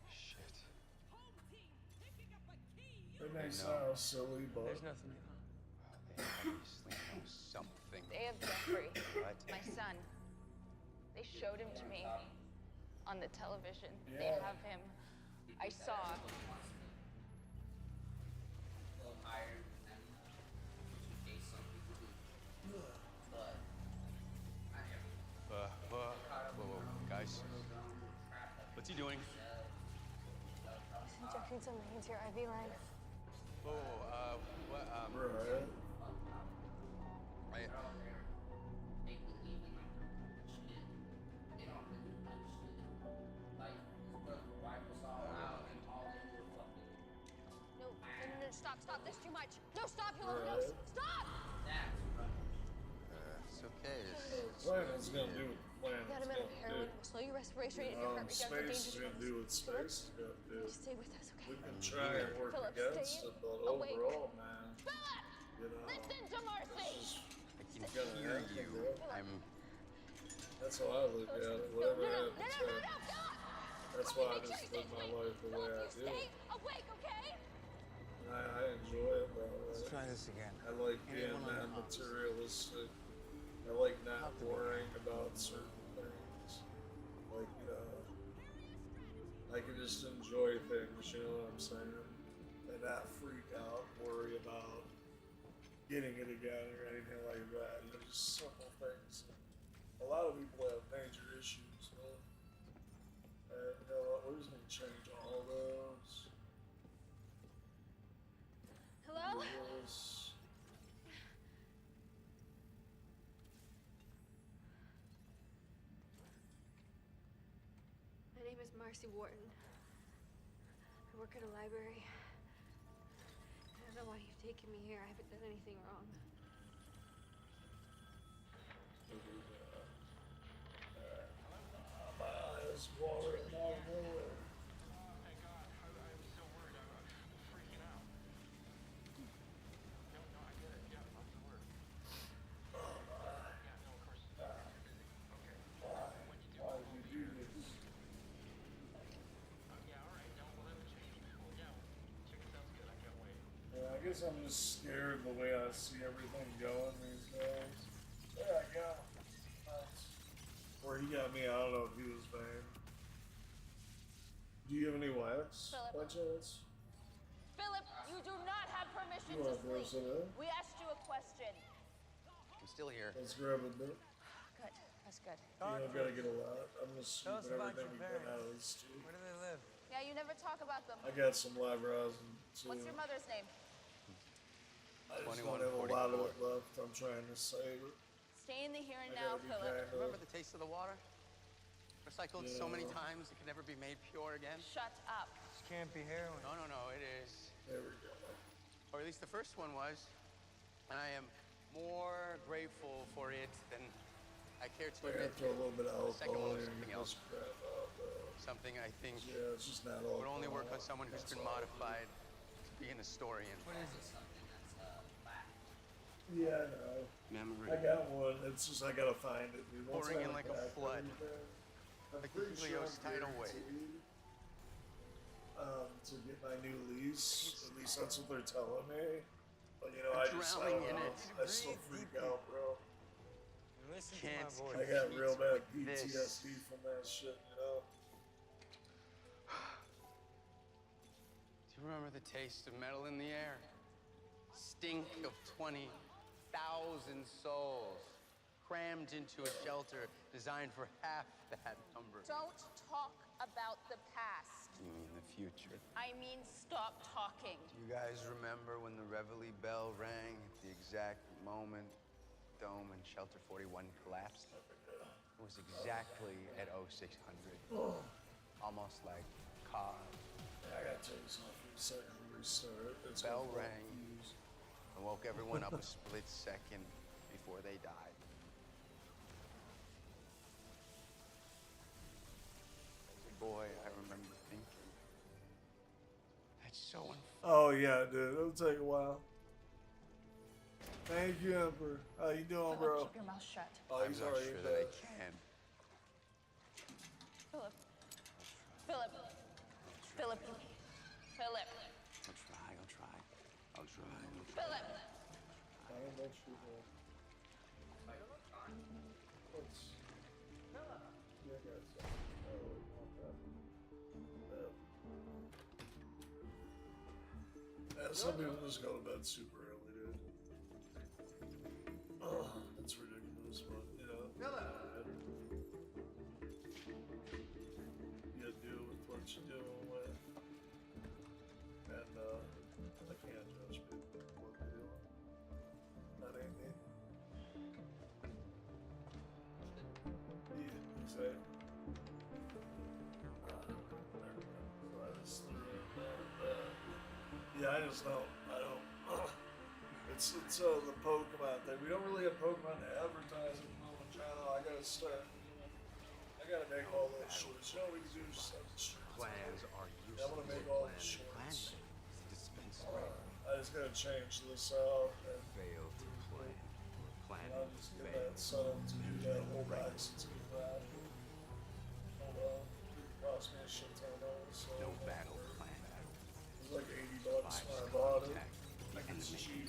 Shit.
It may sound silly, but
There's nothing.
They obviously know something.
They have Jeffrey,
What?
my son. They showed him to me on the television. They
Yeah.
have him. I saw.
Whoa, guys. What's he doing?
Jeff needs some hands here, IV line.
Whoa, what,
Right.
No, stop, there's too much. No, stop, he'll overdose. Stop!
It's okay.
Planet's gonna do what the
That
planet's
amount of
gonna
heroin
do.
will slow your respiration rate and your heart rate down to
Space is
dangerous
gonna
levels.
do what space is gonna do.
Just stay with us, okay?
We can try and work
Philip,
against
stay
it, but
awake.
overall, man,
Philip!
you know,
Listen to Marcy!
I can
gotta
hear
happen,
you.
bro.
That's
how I look at it. Whatever happens, happens. That's why I just live my life the way I do.
Stay awake, okay?
I enjoy it, bro.
Let's try this again.
I like being
Anyone on
that
the house?
materialistic. I like not worrying about certain things. Like, you know, I can just enjoy things, you know what I'm saying? And not freak out, worry about getting it again or anything like that. You know, just simple things. A lot of people have major issues, man. And you know what? We're just gonna change all those.
Hello?
Yes.
My name is Marcy Wharton. I work at a library. I don't know why you've taken me here. I haven't done anything wrong.
My eyes watering out of nowhere. Why did you do this? Yeah, I guess I'm just scared the way I see everything going these days. There I go. Nice. Where he got me, I don't know if he was vain. Do you have any wax, by chance?
Philip, you do not have permission
You
to
want to throw
sleep.
some in?
We asked you a question.
I'm still here.
Let's grab a bit.
Good, that's good.
You don't gotta get a lot. I'm just
Tell us
scooping
about
everything
your
we can
parents.
out of these two.
Where do they live?
Yeah, you never talk about them.
I got some live rosin too.
What's your mother's name?
I just don't have a lot of it left. I'm trying to save it.
Stay in the here and
I
now,
gotta be
Philip.
kind
Remember the taste of the water? Recycled so many
Yeah.
times it can never be made pure again?
Shut up.
This can't be heroin.
No, it is.
There we go.
Or at least the first one was. And I am more grateful for it than I care to
I gotta
admit.
throw a little bit of
The second
alcohol
one was
in and
something
get
else.
this crap out, though.
Something I think
Yeah, it's just not all.
would only work on someone who's been modified to be an historian.
What is it?
Yeah, I know.
Memory.
I got one. It's just I gotta find it, dude. Once
Pouring
I
in like a
unpack
flood.
everything, I'm
Like
pretty sure
Julio's
I'm
tidal wave.
guaranteed, to get my new lease. At least that's what they're telling me. But you know, I just I
drowning
don't
in
know.
it.
I still freak out, bro.
Listen
Can't
to my voice.
I got real bad
this.
PTSD from that shit, you know.
Do you remember the taste of metal in the air? Stink of 20 souls crammed into a shelter designed for half that number.
Don't talk about the past.
You mean the future?
I mean, stop talking.
Do you guys remember when the Reveille bell rang at the exact moment Dome and Shelter 41 collapsed? It was exactly at 0600. Almost like COD.
I gotta take this off for a second to restart. It's
Bell rang and woke everyone up a split second before they died. As a boy, I remember thinking, that's so unfair.
Oh yeah, dude. It'll take a while. Thank you, Emperor. How you doing, bro?
Keep your mouth shut.
Oh,
I'm
he's
not
already
sure
in
that I
bed.
can.
Philip. Philip. Philip. Philip.
I'll try. I'll try.
Philip.
I ain't that shit, bro. What's... Yeah, guys. Yeah, some people just go to bed super early, dude. Oh, it's ridiculous, but, you know. You gotta deal with what you're dealing with. And, I can't judge people for what they're doing. That ain't me. Yeah, exactly. Yeah, I just don't. I don't. It's the Pokemon thing. We don't really have Pokemon to advertise on the channel. I gotta start. I gotta make all those shorts. You know what we can do? Just have the shorts.
Plans are
I
useless.
want to make all the shorts.
Dispensary.
I just gotta change this out and
Fail to plan. Plan.
I'll just get that set up to do that whole license of that. Hold on. It cost me a shit ton of money, so.
No battle plan.
It was like $80 when I bought it. Like it's cheap.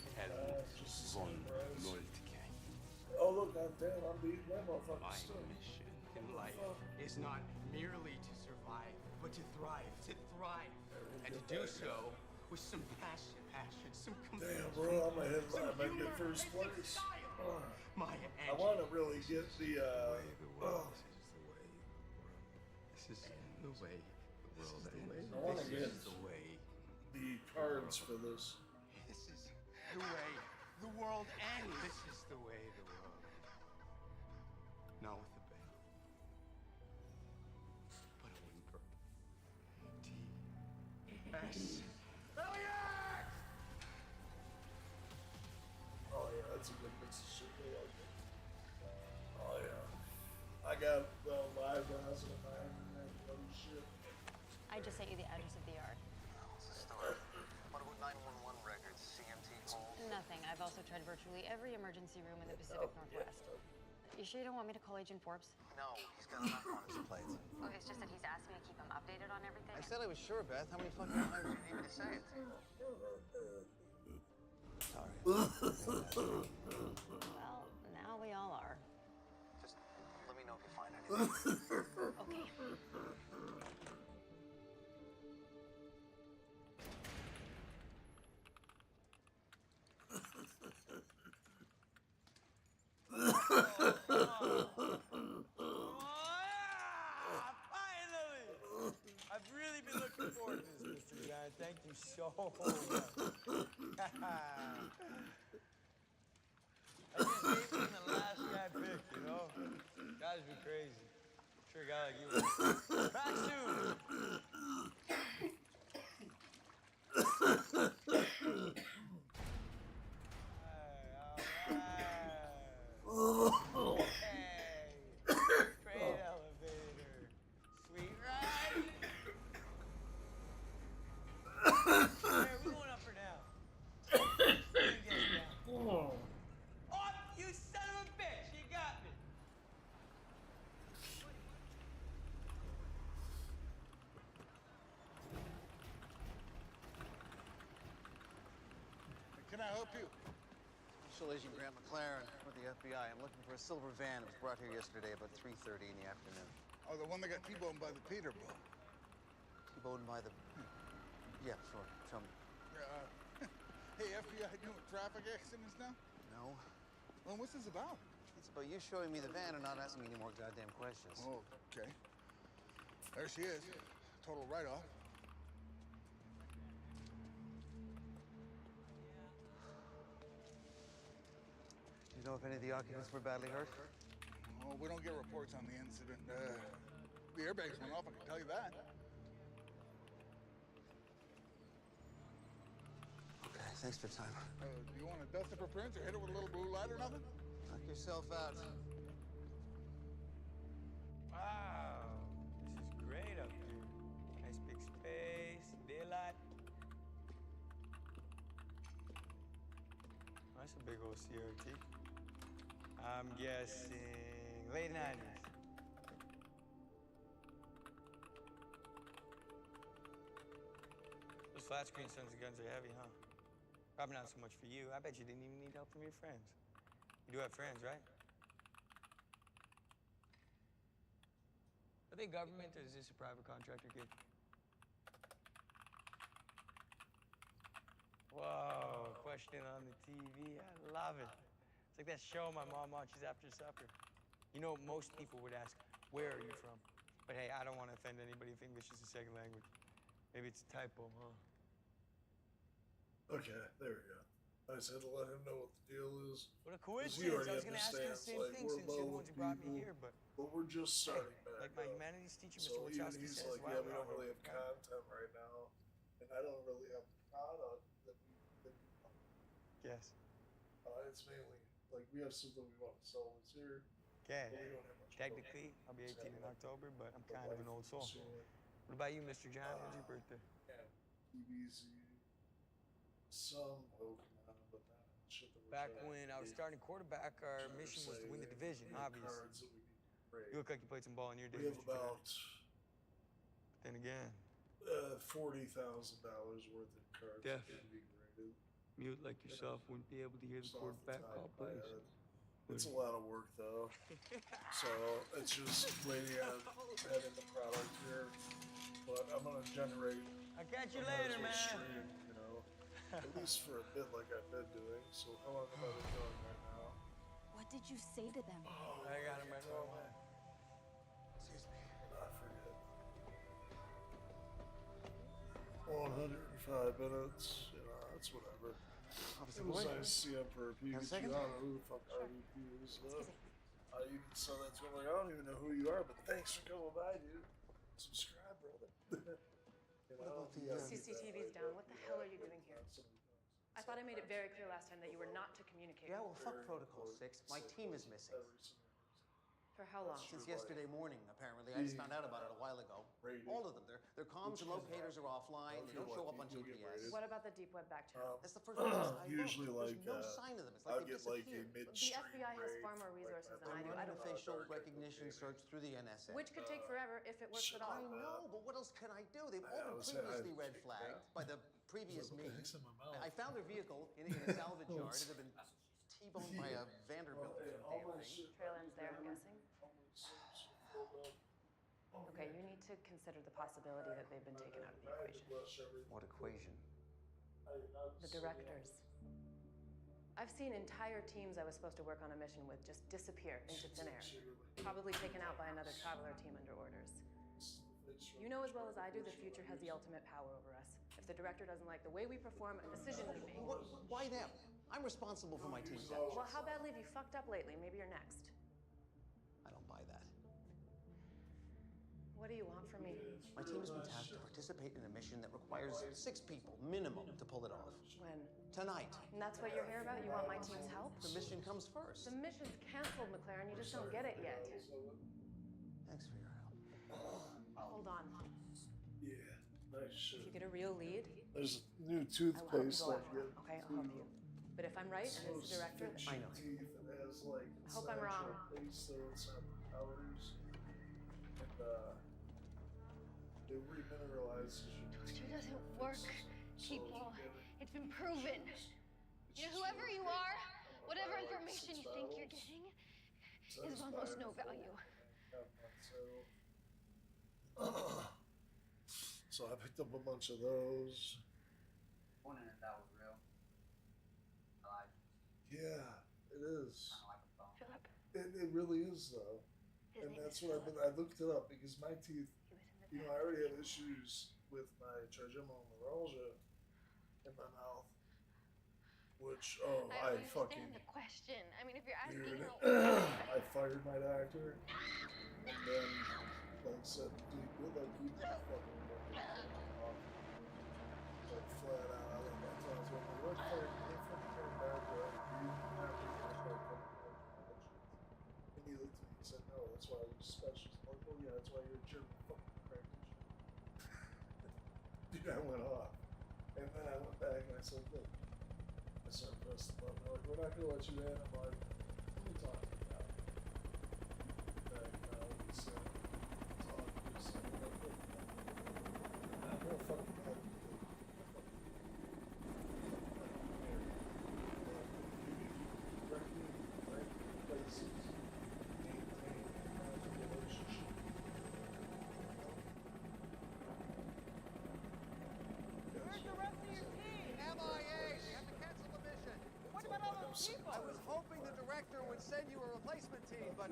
Just the same price. Oh look, goddamn, I'm beating that motherfucker
My
still.
mission in life is not merely to survive, but to thrive. And to do so with some passion, some
Damn, bro, I might get first place. I want to really get the,
This is the way the world ends.
I want to
This
get
is the way.
the cards for this.
This is the way the world ends. This is the way the world ends. Not with a bang, but a whimper. T.S. Eliot!
Oh yeah, that's a good mix of shit. I like it. Oh yeah. I got the live browser in my internet. Oh shit.
I just sent you the address of the yard.
What's the story? What about 911 records, CMT calls?
Nothing. I've also tried virtually every emergency room in the Pacific Northwest. You sure you don't want me to call Agent Forbes?
No, he's got enough on his plate.
Oh, it's just that he's asked me to keep him updated on everything.
I said I was sure, Beth. How many fucking times do you need me to say it? Sorry.
Well, now we all are.
Just let me know if you find anything.
Okay.
Finally! I've really been looking forward to this, Mr. Guy. Thank you so much. I just gave him the last guy picked, you know? Guys be crazy. I'm sure a guy like you would. Back soon! Great elevator. Sweet ride. Hey, we're going up for now. Oh, you son of a bitch! You got me.
Can I help you?
Special Agent Grant McLaren with the FBI. I'm looking for a silver van. It was brought here yesterday about 3:30 in the afternoon.
Oh, the one that got T-boned by the Peterbilt.
T-boned by the... Yeah, sure. Show me.
Hey, FBI doing traffic accidents now?
No.
Well, what's this about?
It's about you showing me the van and not asking me any more goddamn questions.
Oh, okay. There she is. Total write-off.
Do you know if any of the occupants were badly hurt?
Oh, we don't get reports on the incident. The airbags went off, I can tell you that.
Okay, thanks for your time.
Do you want to dust it for prints or hit it with a little blue light or nothing?
Knock yourself out.
Wow, this is great up here. Nice big space, daylight. That's a big old CRT. I'm guessing late 90s. Those flat screen sons of guns are heavy, huh? Probably not so much for you. I bet you didn't even need help from your friends. You do have friends, right? Are they government or is this a private contractor gig? Whoa, question on the TV. I love it. It's like that show my mom watches after supper. You know, most people would ask, where are you from? But hey, I don't want to offend anybody if English is a second language. Maybe it's a typo, huh?
Okay, there we go. I just had to let him know what the deal is.
What a
'Cause
coincidence.
he already
I was going to ask you the
understands,
same
like,
thing
we're
since you're the
low
ones who brought me
people,
here, but
we're just starting back
like my
up.
humanities teacher,
So
Mr.
even
Wachowski
he's
says,
like,
why
yeah,
am
we
I
don't
over
really
here?
have content right now, and I don't really have the product that we want.
Yes.
It's mainly, like, we have something we want to sell this year.
Okay.
But we don't have much.
Technically, I'll be 18 in October, but I'm kind of an old soul. What about you, Mr. John? When's your birthday?
TBZ, some Pokemon, but not shit that we're
Back
trying
when
to
I was
do.
starting quarterback, our
Trying to
mission was to
say
win the
that
division,
we have
obviously.
cards that we need to trade.
You look like you played some ball in your day,
We have
Mr. John.
about
Then again,
$40,000 worth of cards
Deaf.
that can be graded.
mute like yourself wouldn't be able to hear the
Just off the
quarterback
top
call
of my
plays.
head. It's a lot of work though. So it's just waiting on having the product here. But I'm gonna generate
I'll catch you
a nice
later,
little
man.
stream, you know. At least for a bit like I've been doing. So how long have I been doing right now?
What did you say to them?
I got him right now.
Excuse me. I forget. 105 minutes, you know, that's whatever.
Officer
It was
Boyd?
nice to see him for a
You have a
Pikachu. I
second?
don't know who the fuck RVP is. I even saw that to him, like, I don't even know who you are, but thanks for coming by, dude. Subscribe, brother. You know,
about the,
you gotta
uh,
keep that
CCTV's
way,
down.
but
What the
yeah,
hell are you
but
doing here?
somebody knows.
I thought I made it very clear last time that you were not to communicate.
Yeah, well, fuck
Very
Protocol
important
6. My
to
team is
say
missing.
every single
For how long?
Since yesterday morning, apparently. I just found out about it a while ago.
Rated.
All of them. Their comms and locators are offline. They don't show up on GPS.
What about the deep web back channel?
That's the first place I
usually
looked.
like,
There's no sign of them. It's
I'll
like they
get like a
disappeared.
The
midstream
FBI has
raid
far more
from, like,
resources
my
than I
I'm
do. I
running
don't
a facial
dark
recognition search through the NSA.
Which could take forever if it works
shit
at all.
I know, but what else can I do? They've
I
all been
was- I-
previously red flagged by the previous
What
me.
the heck's in my mouth?
I found their vehicle in a salvage yard. It had been T-boned by a Vanderbilt or some damn thing.
Trail ends there, I'm guessing. Okay, you need to consider the possibility that they've been taken out of the equation.
What equation?
The directors. I've seen entire teams I was supposed to work on a mission with just disappear into thin air. Probably taken out by another traveler team under orders. You know as well as I do, the future has the ultimate power over us. If the director doesn't like the way we perform, a decision we make.
Why them? I'm responsible for my team's
Well,
actions.
how badly have you fucked up lately? Maybe you're next.
I don't buy that.
What do you want from me?
My team has been tasked to participate in a mission that requires 6 people, minimum, to pull it off.
When?
Tonight.
And that's what you're here about? You want my team's help?
The mission comes first.
The mission's canceled, McLaren. You just don't get it yet.
Thanks for your help.
Hold on.
Yeah, nice shit.
If you get a real lead,
There's a new
I will help you
toothpaste
go
I'm
after him,
getting.
okay? I'll help you. But if I'm right and it's the director,
I know.
Teeth and has like
I hope I'm wrong.
Paste, so it's not powders. And it remineralizes your
It doesn't work, people. It's been proven. You know, whoever you are, whatever information you think you're getting, is of almost no value.
So I picked up a bunch of those.
Wondering if that was real. I lied.
Yeah. is.
Philip.
It really is though,
His
and
name
that's
is
what
Philip.
I looked it up because my teeth.
He was in the
You know, I already have issues with my trigeminal neuralgia in my mouth, which
I
I
don't
fucking.
understand the question. I mean, if you're asking
Dude,
how.
I fired my doctor, and then like said, dude, good luck keeping the fucking off. Like flat out, like I told him, what fucking doctor are you? Not me. I tried coming out with my shit. And he looked at me and said, no, that's why you're specialist. I'm like, oh yeah, that's why you're a German fucking practitioner. Dude, I went off. And then I went back and I said, look, I started pressing the button. They're like, we're not going to let you in. I'm like, what are you talking about? Back now, he said, talk to you. So I'm like, look, I'm going to fucking help you. Places, maintain a relationship.
Where's the rest of your team? MIA. We have to cancel the mission. What about all those people? I was hoping the director would send you a replacement team, but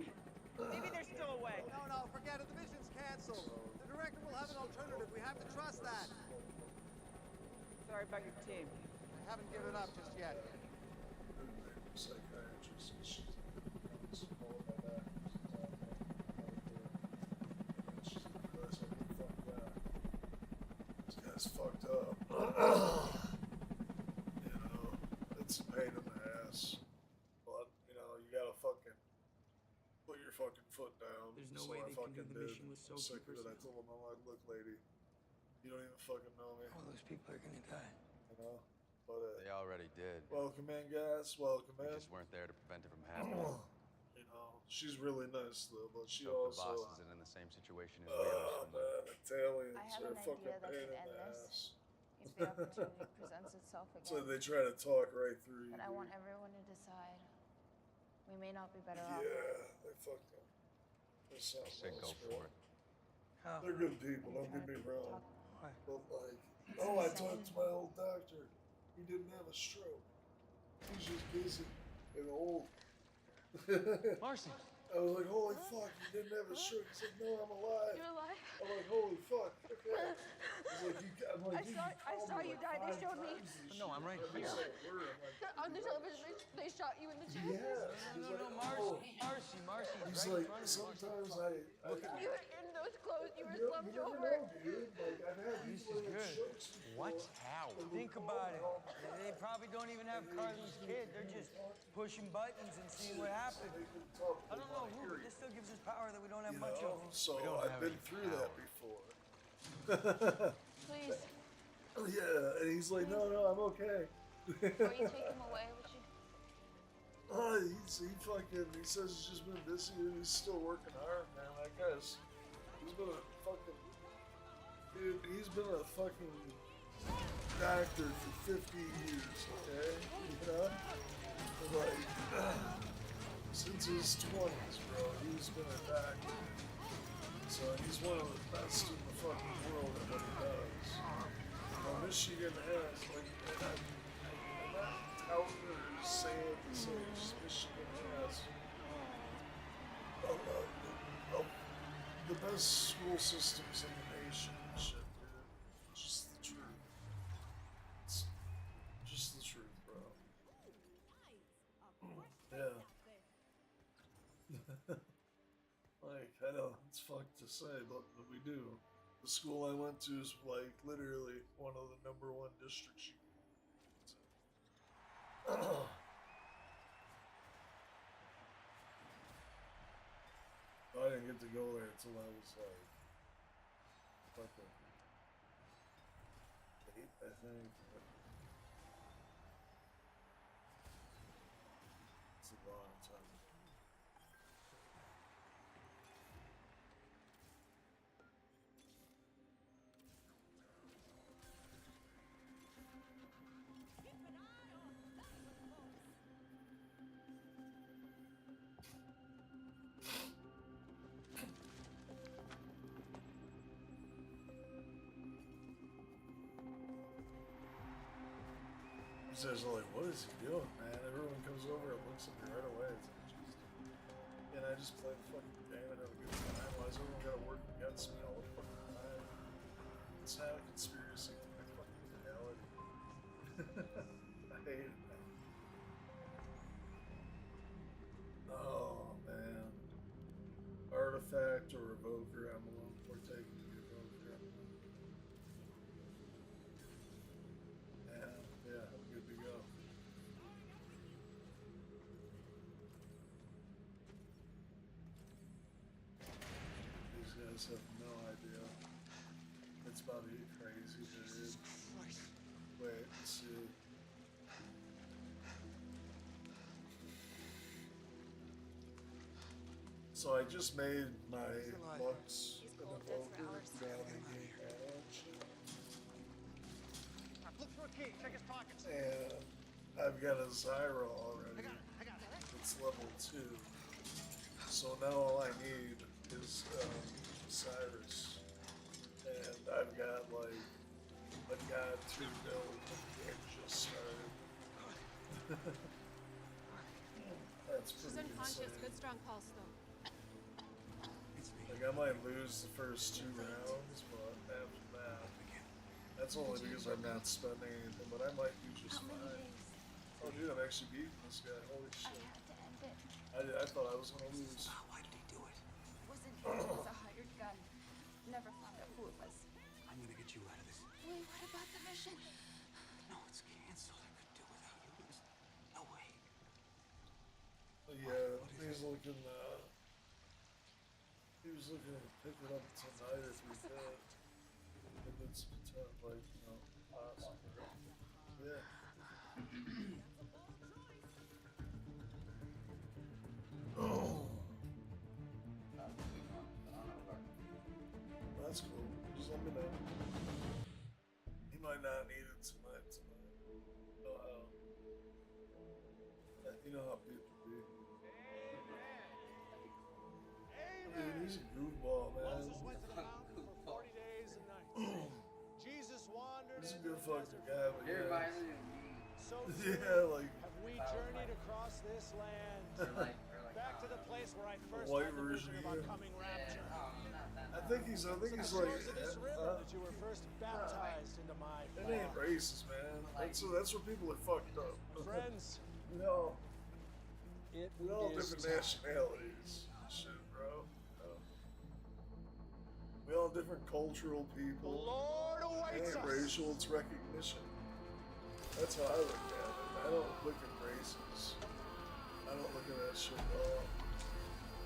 maybe they're still away. No, forget it. The mission's canceled. The director will have an alternative. We have to trust that.
Sorry about your team.
I haven't given up just yet.
Psychiatrist, she's all my back. She's like, "Guys, I get fucked up. This guy's fucked up." You know, it's a pain in the ass. But, you know, you gotta fucking put your fucking foot down.
There's no
So
way
I
they can
fucking
do the
did.
mission with
I'm sick of it. I
Soapkeepers.
told him, I'm like, look, lady, you don't even fucking know me.
All those people are gonna die.
You know? But,
They already did.
welcome in, guys. Welcome
We
in.
just weren't there to prevent it from happening.
You know, she's really nice though, but she
So if the
also.
boss isn't in the same situation as we are, someone.
Man, Italians
I have
are
an
fucking
idea that
pain
could
in
end
the
this.
ass.
If the opportunity presents itself again.
So they try to talk right through you.
But I want
dude.
everyone to decide. We may not be better off.
Yeah, they fucked them. They sound
Say go
nice,
for
bro.
it.
They're good people, don't get me wrong.
Why?
But like, oh, I talked to my old doctor. He didn't have a stroke. He's just busy and old.
Marcy.
I was like, holy fuck, you didn't have a stroke. He said, no, I'm alive.
You're alive?
I'm like, holy fuck, okay. I'm like,
I saw you die. They showed me.
No, I'm right here.
On the television, they shot you in the chest.
Yeah.
No, Marcy.
He's
right in
like,
front of you.
sometimes
You were in those clothes. You were
you
slumped
never
over.
know, dude. Like, I've had
This
people
is
that
good.
strokes before.
What? How?
Think about it. They probably don't even have Carly's kid. They're just pushing buttons and seeing what happens. I don't know who, but this still gives us power that we don't have
You
much
know?
of.
So
We don't
I've
have
been
any
through that before.
Please.
Yeah, and he's like, no, I'm okay.
Before you take him away, would you?
He says he's just been busy and he's still working hard, man. I guess he's been a fucking dude. He's been a fucking doctor for 50 years, okay? You know, like since his 20s, bro. He's been a doctor, so he's one of the best in the fucking world at what he does. Now, Michigan has like, I'm not touting or saying to say just Michigan has the best school systems in the nation and shit, dude. Just the truth. It's just the truth, bro. Yeah. Like, I know it's fucked to say, but we do. The school I went to is like literally one of the #1 districts you can go to. I didn't get to go there until I was like fucking 8, I think. It's a long time. These guys are like, what is he doing, man? Everyone comes over and looks at me right away. It's like, Jesus. And I just play the fucking game and have a good time. Why is everyone gotta work against me all the fucking time? It's not a conspiracy, it's my fucking reality. I hate it, man. Oh, man. Artifact or Evoker Emblem. We're taking the Evoker Emblem. And, yeah, I'm good to go. These guys have no idea. It's about to get crazy, dude. Wait, let's see. So I just made my Lux an Evoker down in game manage.
Look for a key. Check his pockets.
And I've got a Zyra already. It's level 2. So now all I need is Cyrus. And I've got like a god 2 build when the game just started. That's
She's
pretty
unconscious.
insane.
Good strong pulse, though.
Like I might lose the first 2 rounds, but after that, that's only because I'm not spending anything, but I might do just fine. Oh dude, I'm actually beating this guy, holy shit. I thought I was gonna lose.
Why did he do it?
Wasn't him. It was a hired gun. Never found out who it was.
I'm gonna get you out of this.
Wait, what about the mission?
No, it's canceled. I couldn't do without you. There's no way.
Yeah, he's looking, he was looking to pick it up tonight if we could. If it's like, you know, possible. Yeah. Oh. That's cool. Just let me know. He might not need it tonight. You know how? You know how people be. Dude, he's a goofball, man.
Moses went to the mountain for 40 days and nights. Jesus wandered.
He's a good fucking guy, but yeah.
So
Yeah, like.
have we journeyed across this land? Back to the place where I first
White
had the vision
version
of our
of you.
coming rapture.
I think he's
The
like.
shores of this river that you were first baptized into my
It ain't
flock.
racist, man. That's where people are fucked up.
Friends.
We all
It
different
is time.
nationalities. Shit, bro. We all different cultural people.
The Lord
It
awaits
ain't
us.
racial, it's recognition. That's how I look at it. I don't look at races. I don't look at that shit at all.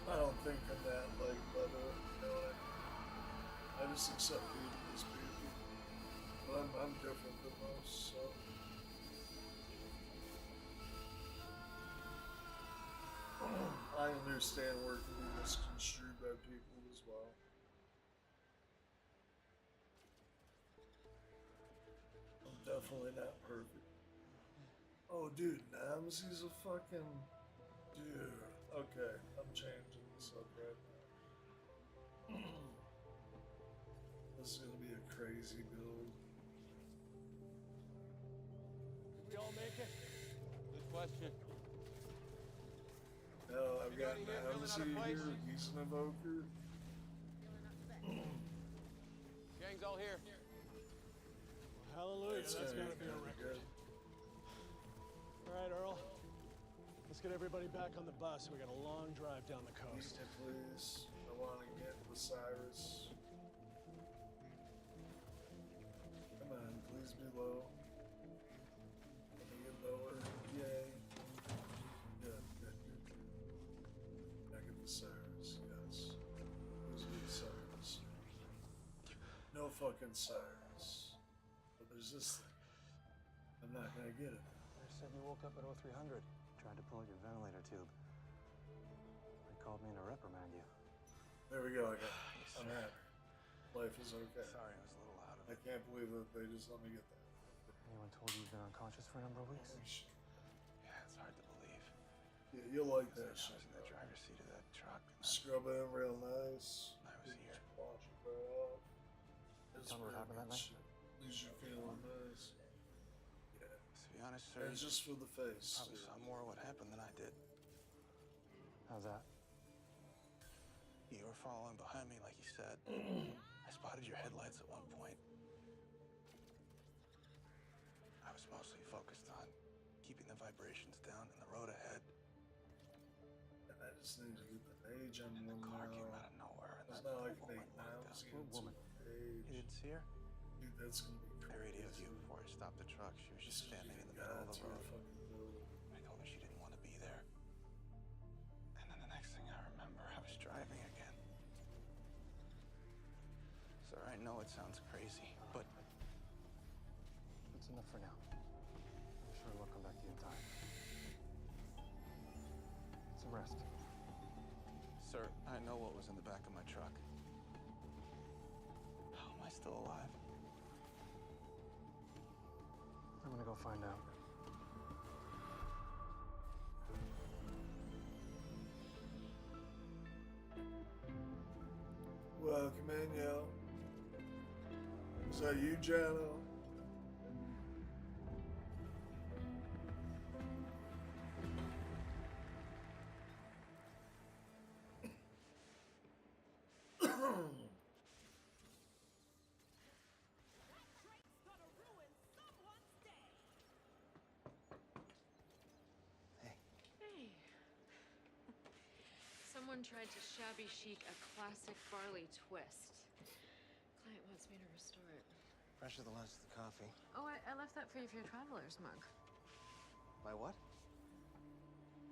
I don't think on that like level, you know what I mean? I just accept people as people. But I'm different than most, so. I understand where it can be misconstrued by people as well. I'm definitely not perfect. Oh, dude, Namsi's a fucking dude. Okay, I'm changing this up right now. This is gonna be a crazy build.
Did we all make it?
Good question.
No, I've got
Anybody here feeling
Namsi
out of place?
here. He's an evoker.
Gang's all here.
Hallelujah, that's
gonna
gotta be a
kinda
record.
good.
All right, Earl. Let's get everybody back on the bus. We got a long drive down the coast.
Yeah, please. I want to get with Cyrus. Come on, please be low. Let me get lower. Yay. Good, good, good, good. Back at the Cyrus, yes. Who's with Cyrus? No fucking Cyrus. But there's this thing. I'm not gonna get it.
They said you woke up at 0300. Tried to pull out your ventilator tube. They called me in to reprimand you.
There we go. I'm happy. Life is okay.
Sorry, I was a little out of
I can't believe that they just let me get that.
Anyone told you you've been unconscious for a number of weeks?
Holy shit.
Yeah, it's hard to believe.
Yeah, you'll like that
I
shit.
was in the driver's seat of that truck.
Scrub it in real nice.
I was here.
Wash it right off. It's
Tell me what
real
happened that
good
night?
shit. Leaves you feeling nice. Yeah.
To be honest, sir,
It's just for the face.
probably saw more of what happened than I did.
How's that?
You were following behind me like you said. I spotted your headlights at one point. I was mostly focused on keeping the vibrations down and the road ahead.
And I just need to get the age on
And the
one
car came
now.
out of nowhere, and
It's
that
not like
woman
Nate now.
walked out.
It's
What
getting
woman?
to age.
You didn't see her?
Dude, that's gonna be
I
crazy.
radioed you before I stopped the truck. She was just standing in the middle of the road. I told her she didn't want to be there. And then the next thing I remember, I was driving again. Sir, I know it sounds crazy, but
It's enough for now. I'm sure we'll come back to you in time. Some rest.
sir, I know what was in the back of my truck. How am I still alive?
I'm gonna go find out.
Welcome in, yo. Is that you, Jano?
Hey. Someone tried to shabby chic a classic barley twist. Client wants me to restore it.
Pressure the last of the coffee.
Oh, I left that for you for your traveler's mug.
My what?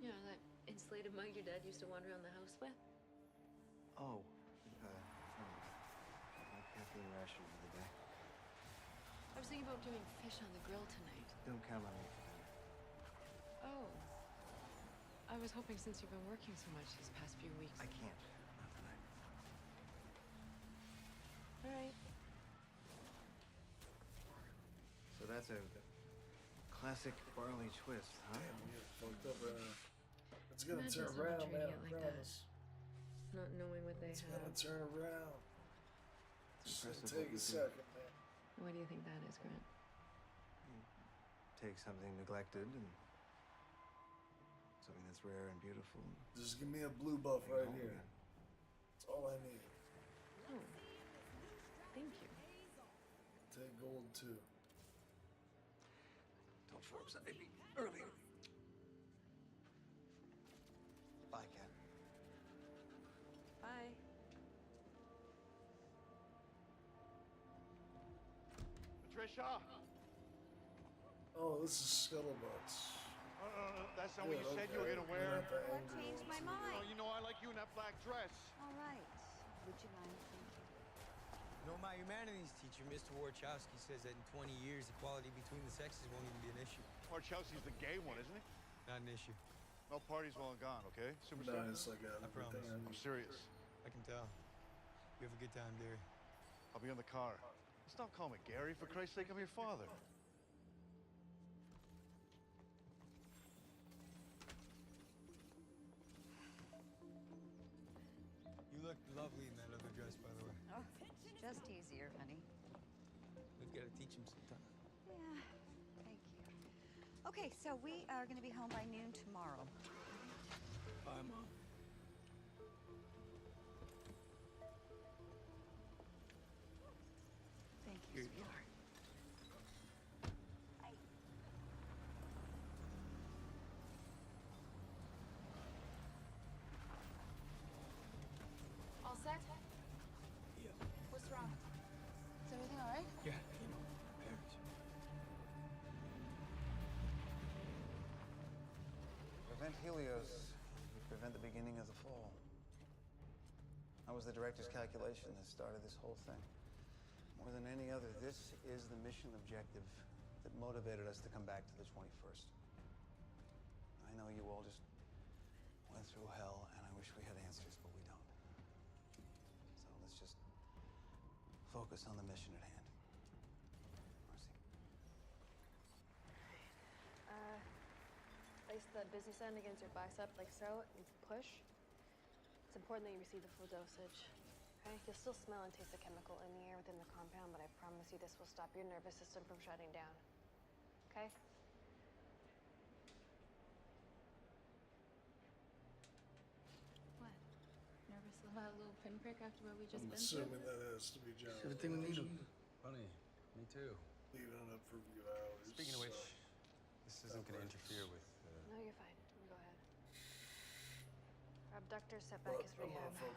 You know, that insulated mug your dad used to wander around the house with?
Oh, my caffeine ration for the day.
I was thinking about doing fish on the grill tonight.
Don't count on me for dinner.
Oh. I was hoping since you've been working so much these past few weeks.
I can't. Not tonight.
All right.
So that's a classic barley twist, huh?
Damn, we get fucked up right now. It's gonna
Imagine
turn
someone
around,
treating
man.
it
I
like that.
promise.
Not knowing what they
It's
have.
gonna turn around.
It's
Just gonna
impressive
take
what
a
you do.
second, man.
What do you think that is, Grant?
Take something neglected and something that's rare and beautiful.
Just give me a blue buff
Make it
right
home
here.
again.
That's all I need.
Oh. Thank you.
Take gold too.
Don't force it. Maybe earlier. Bye, Ken.
Bye.
Patricia!
Oh, this is Scuttlebutts.
No, that's not what you said you were gonna wear.
What
changed my mind? Oh, you know I like you in that black dress.
All right. Would you mind? Thank you.
You know, my humanities teacher, Mr. Warchowski, says that in 20 years, equality between the sexes won't even be an issue.
Chelsea's the gay one, isn't he?
Not an issue.
No parties while I'm gone, okay? Superstar?
Nice, like
I promise.
I'm serious.
I can tell. You have a good time, Gary.
I'll be in the car. Stop calling me Gary. For Christ's sake, I'm your father.
You look lovely in that other dress, by the way.
Oh, just easier, honey.
We've got to teach him sometime.
Yeah, thank you. Okay, so we are going to be home by noon tomorrow.
Bye, Mom.
Thank you,
Here you go.
sweetheart.
All set?
Yeah.
What's wrong? Is everything all right?
Yeah, you know, parents.
Prevent Helios, you prevent the beginning of the fall. That was the director's calculation that started this whole thing. More than any other, this is the mission objective that motivated us to come back to the 21st. I know you all just went through hell, and I wish we had answers, but we don't. So let's just focus on the mission at hand. Marcy.
Place the business end against your bicep like so and push. It's important that you receive the full dosage. Okay? You'll still smell and taste the chemical in the air within the compound, but I promise you this will stop your nervous system from shutting down. Okay?
about a little pinprick after what we just
I'm
been through?
assuming that has to be John.
Everything we need.
Funny. Me too.
Leaving it up for view hours.
Speaking of which, this isn't going to interfere with.
No, you're fine. You go ahead. Our abductor set back his
I'm
rehab.
gonna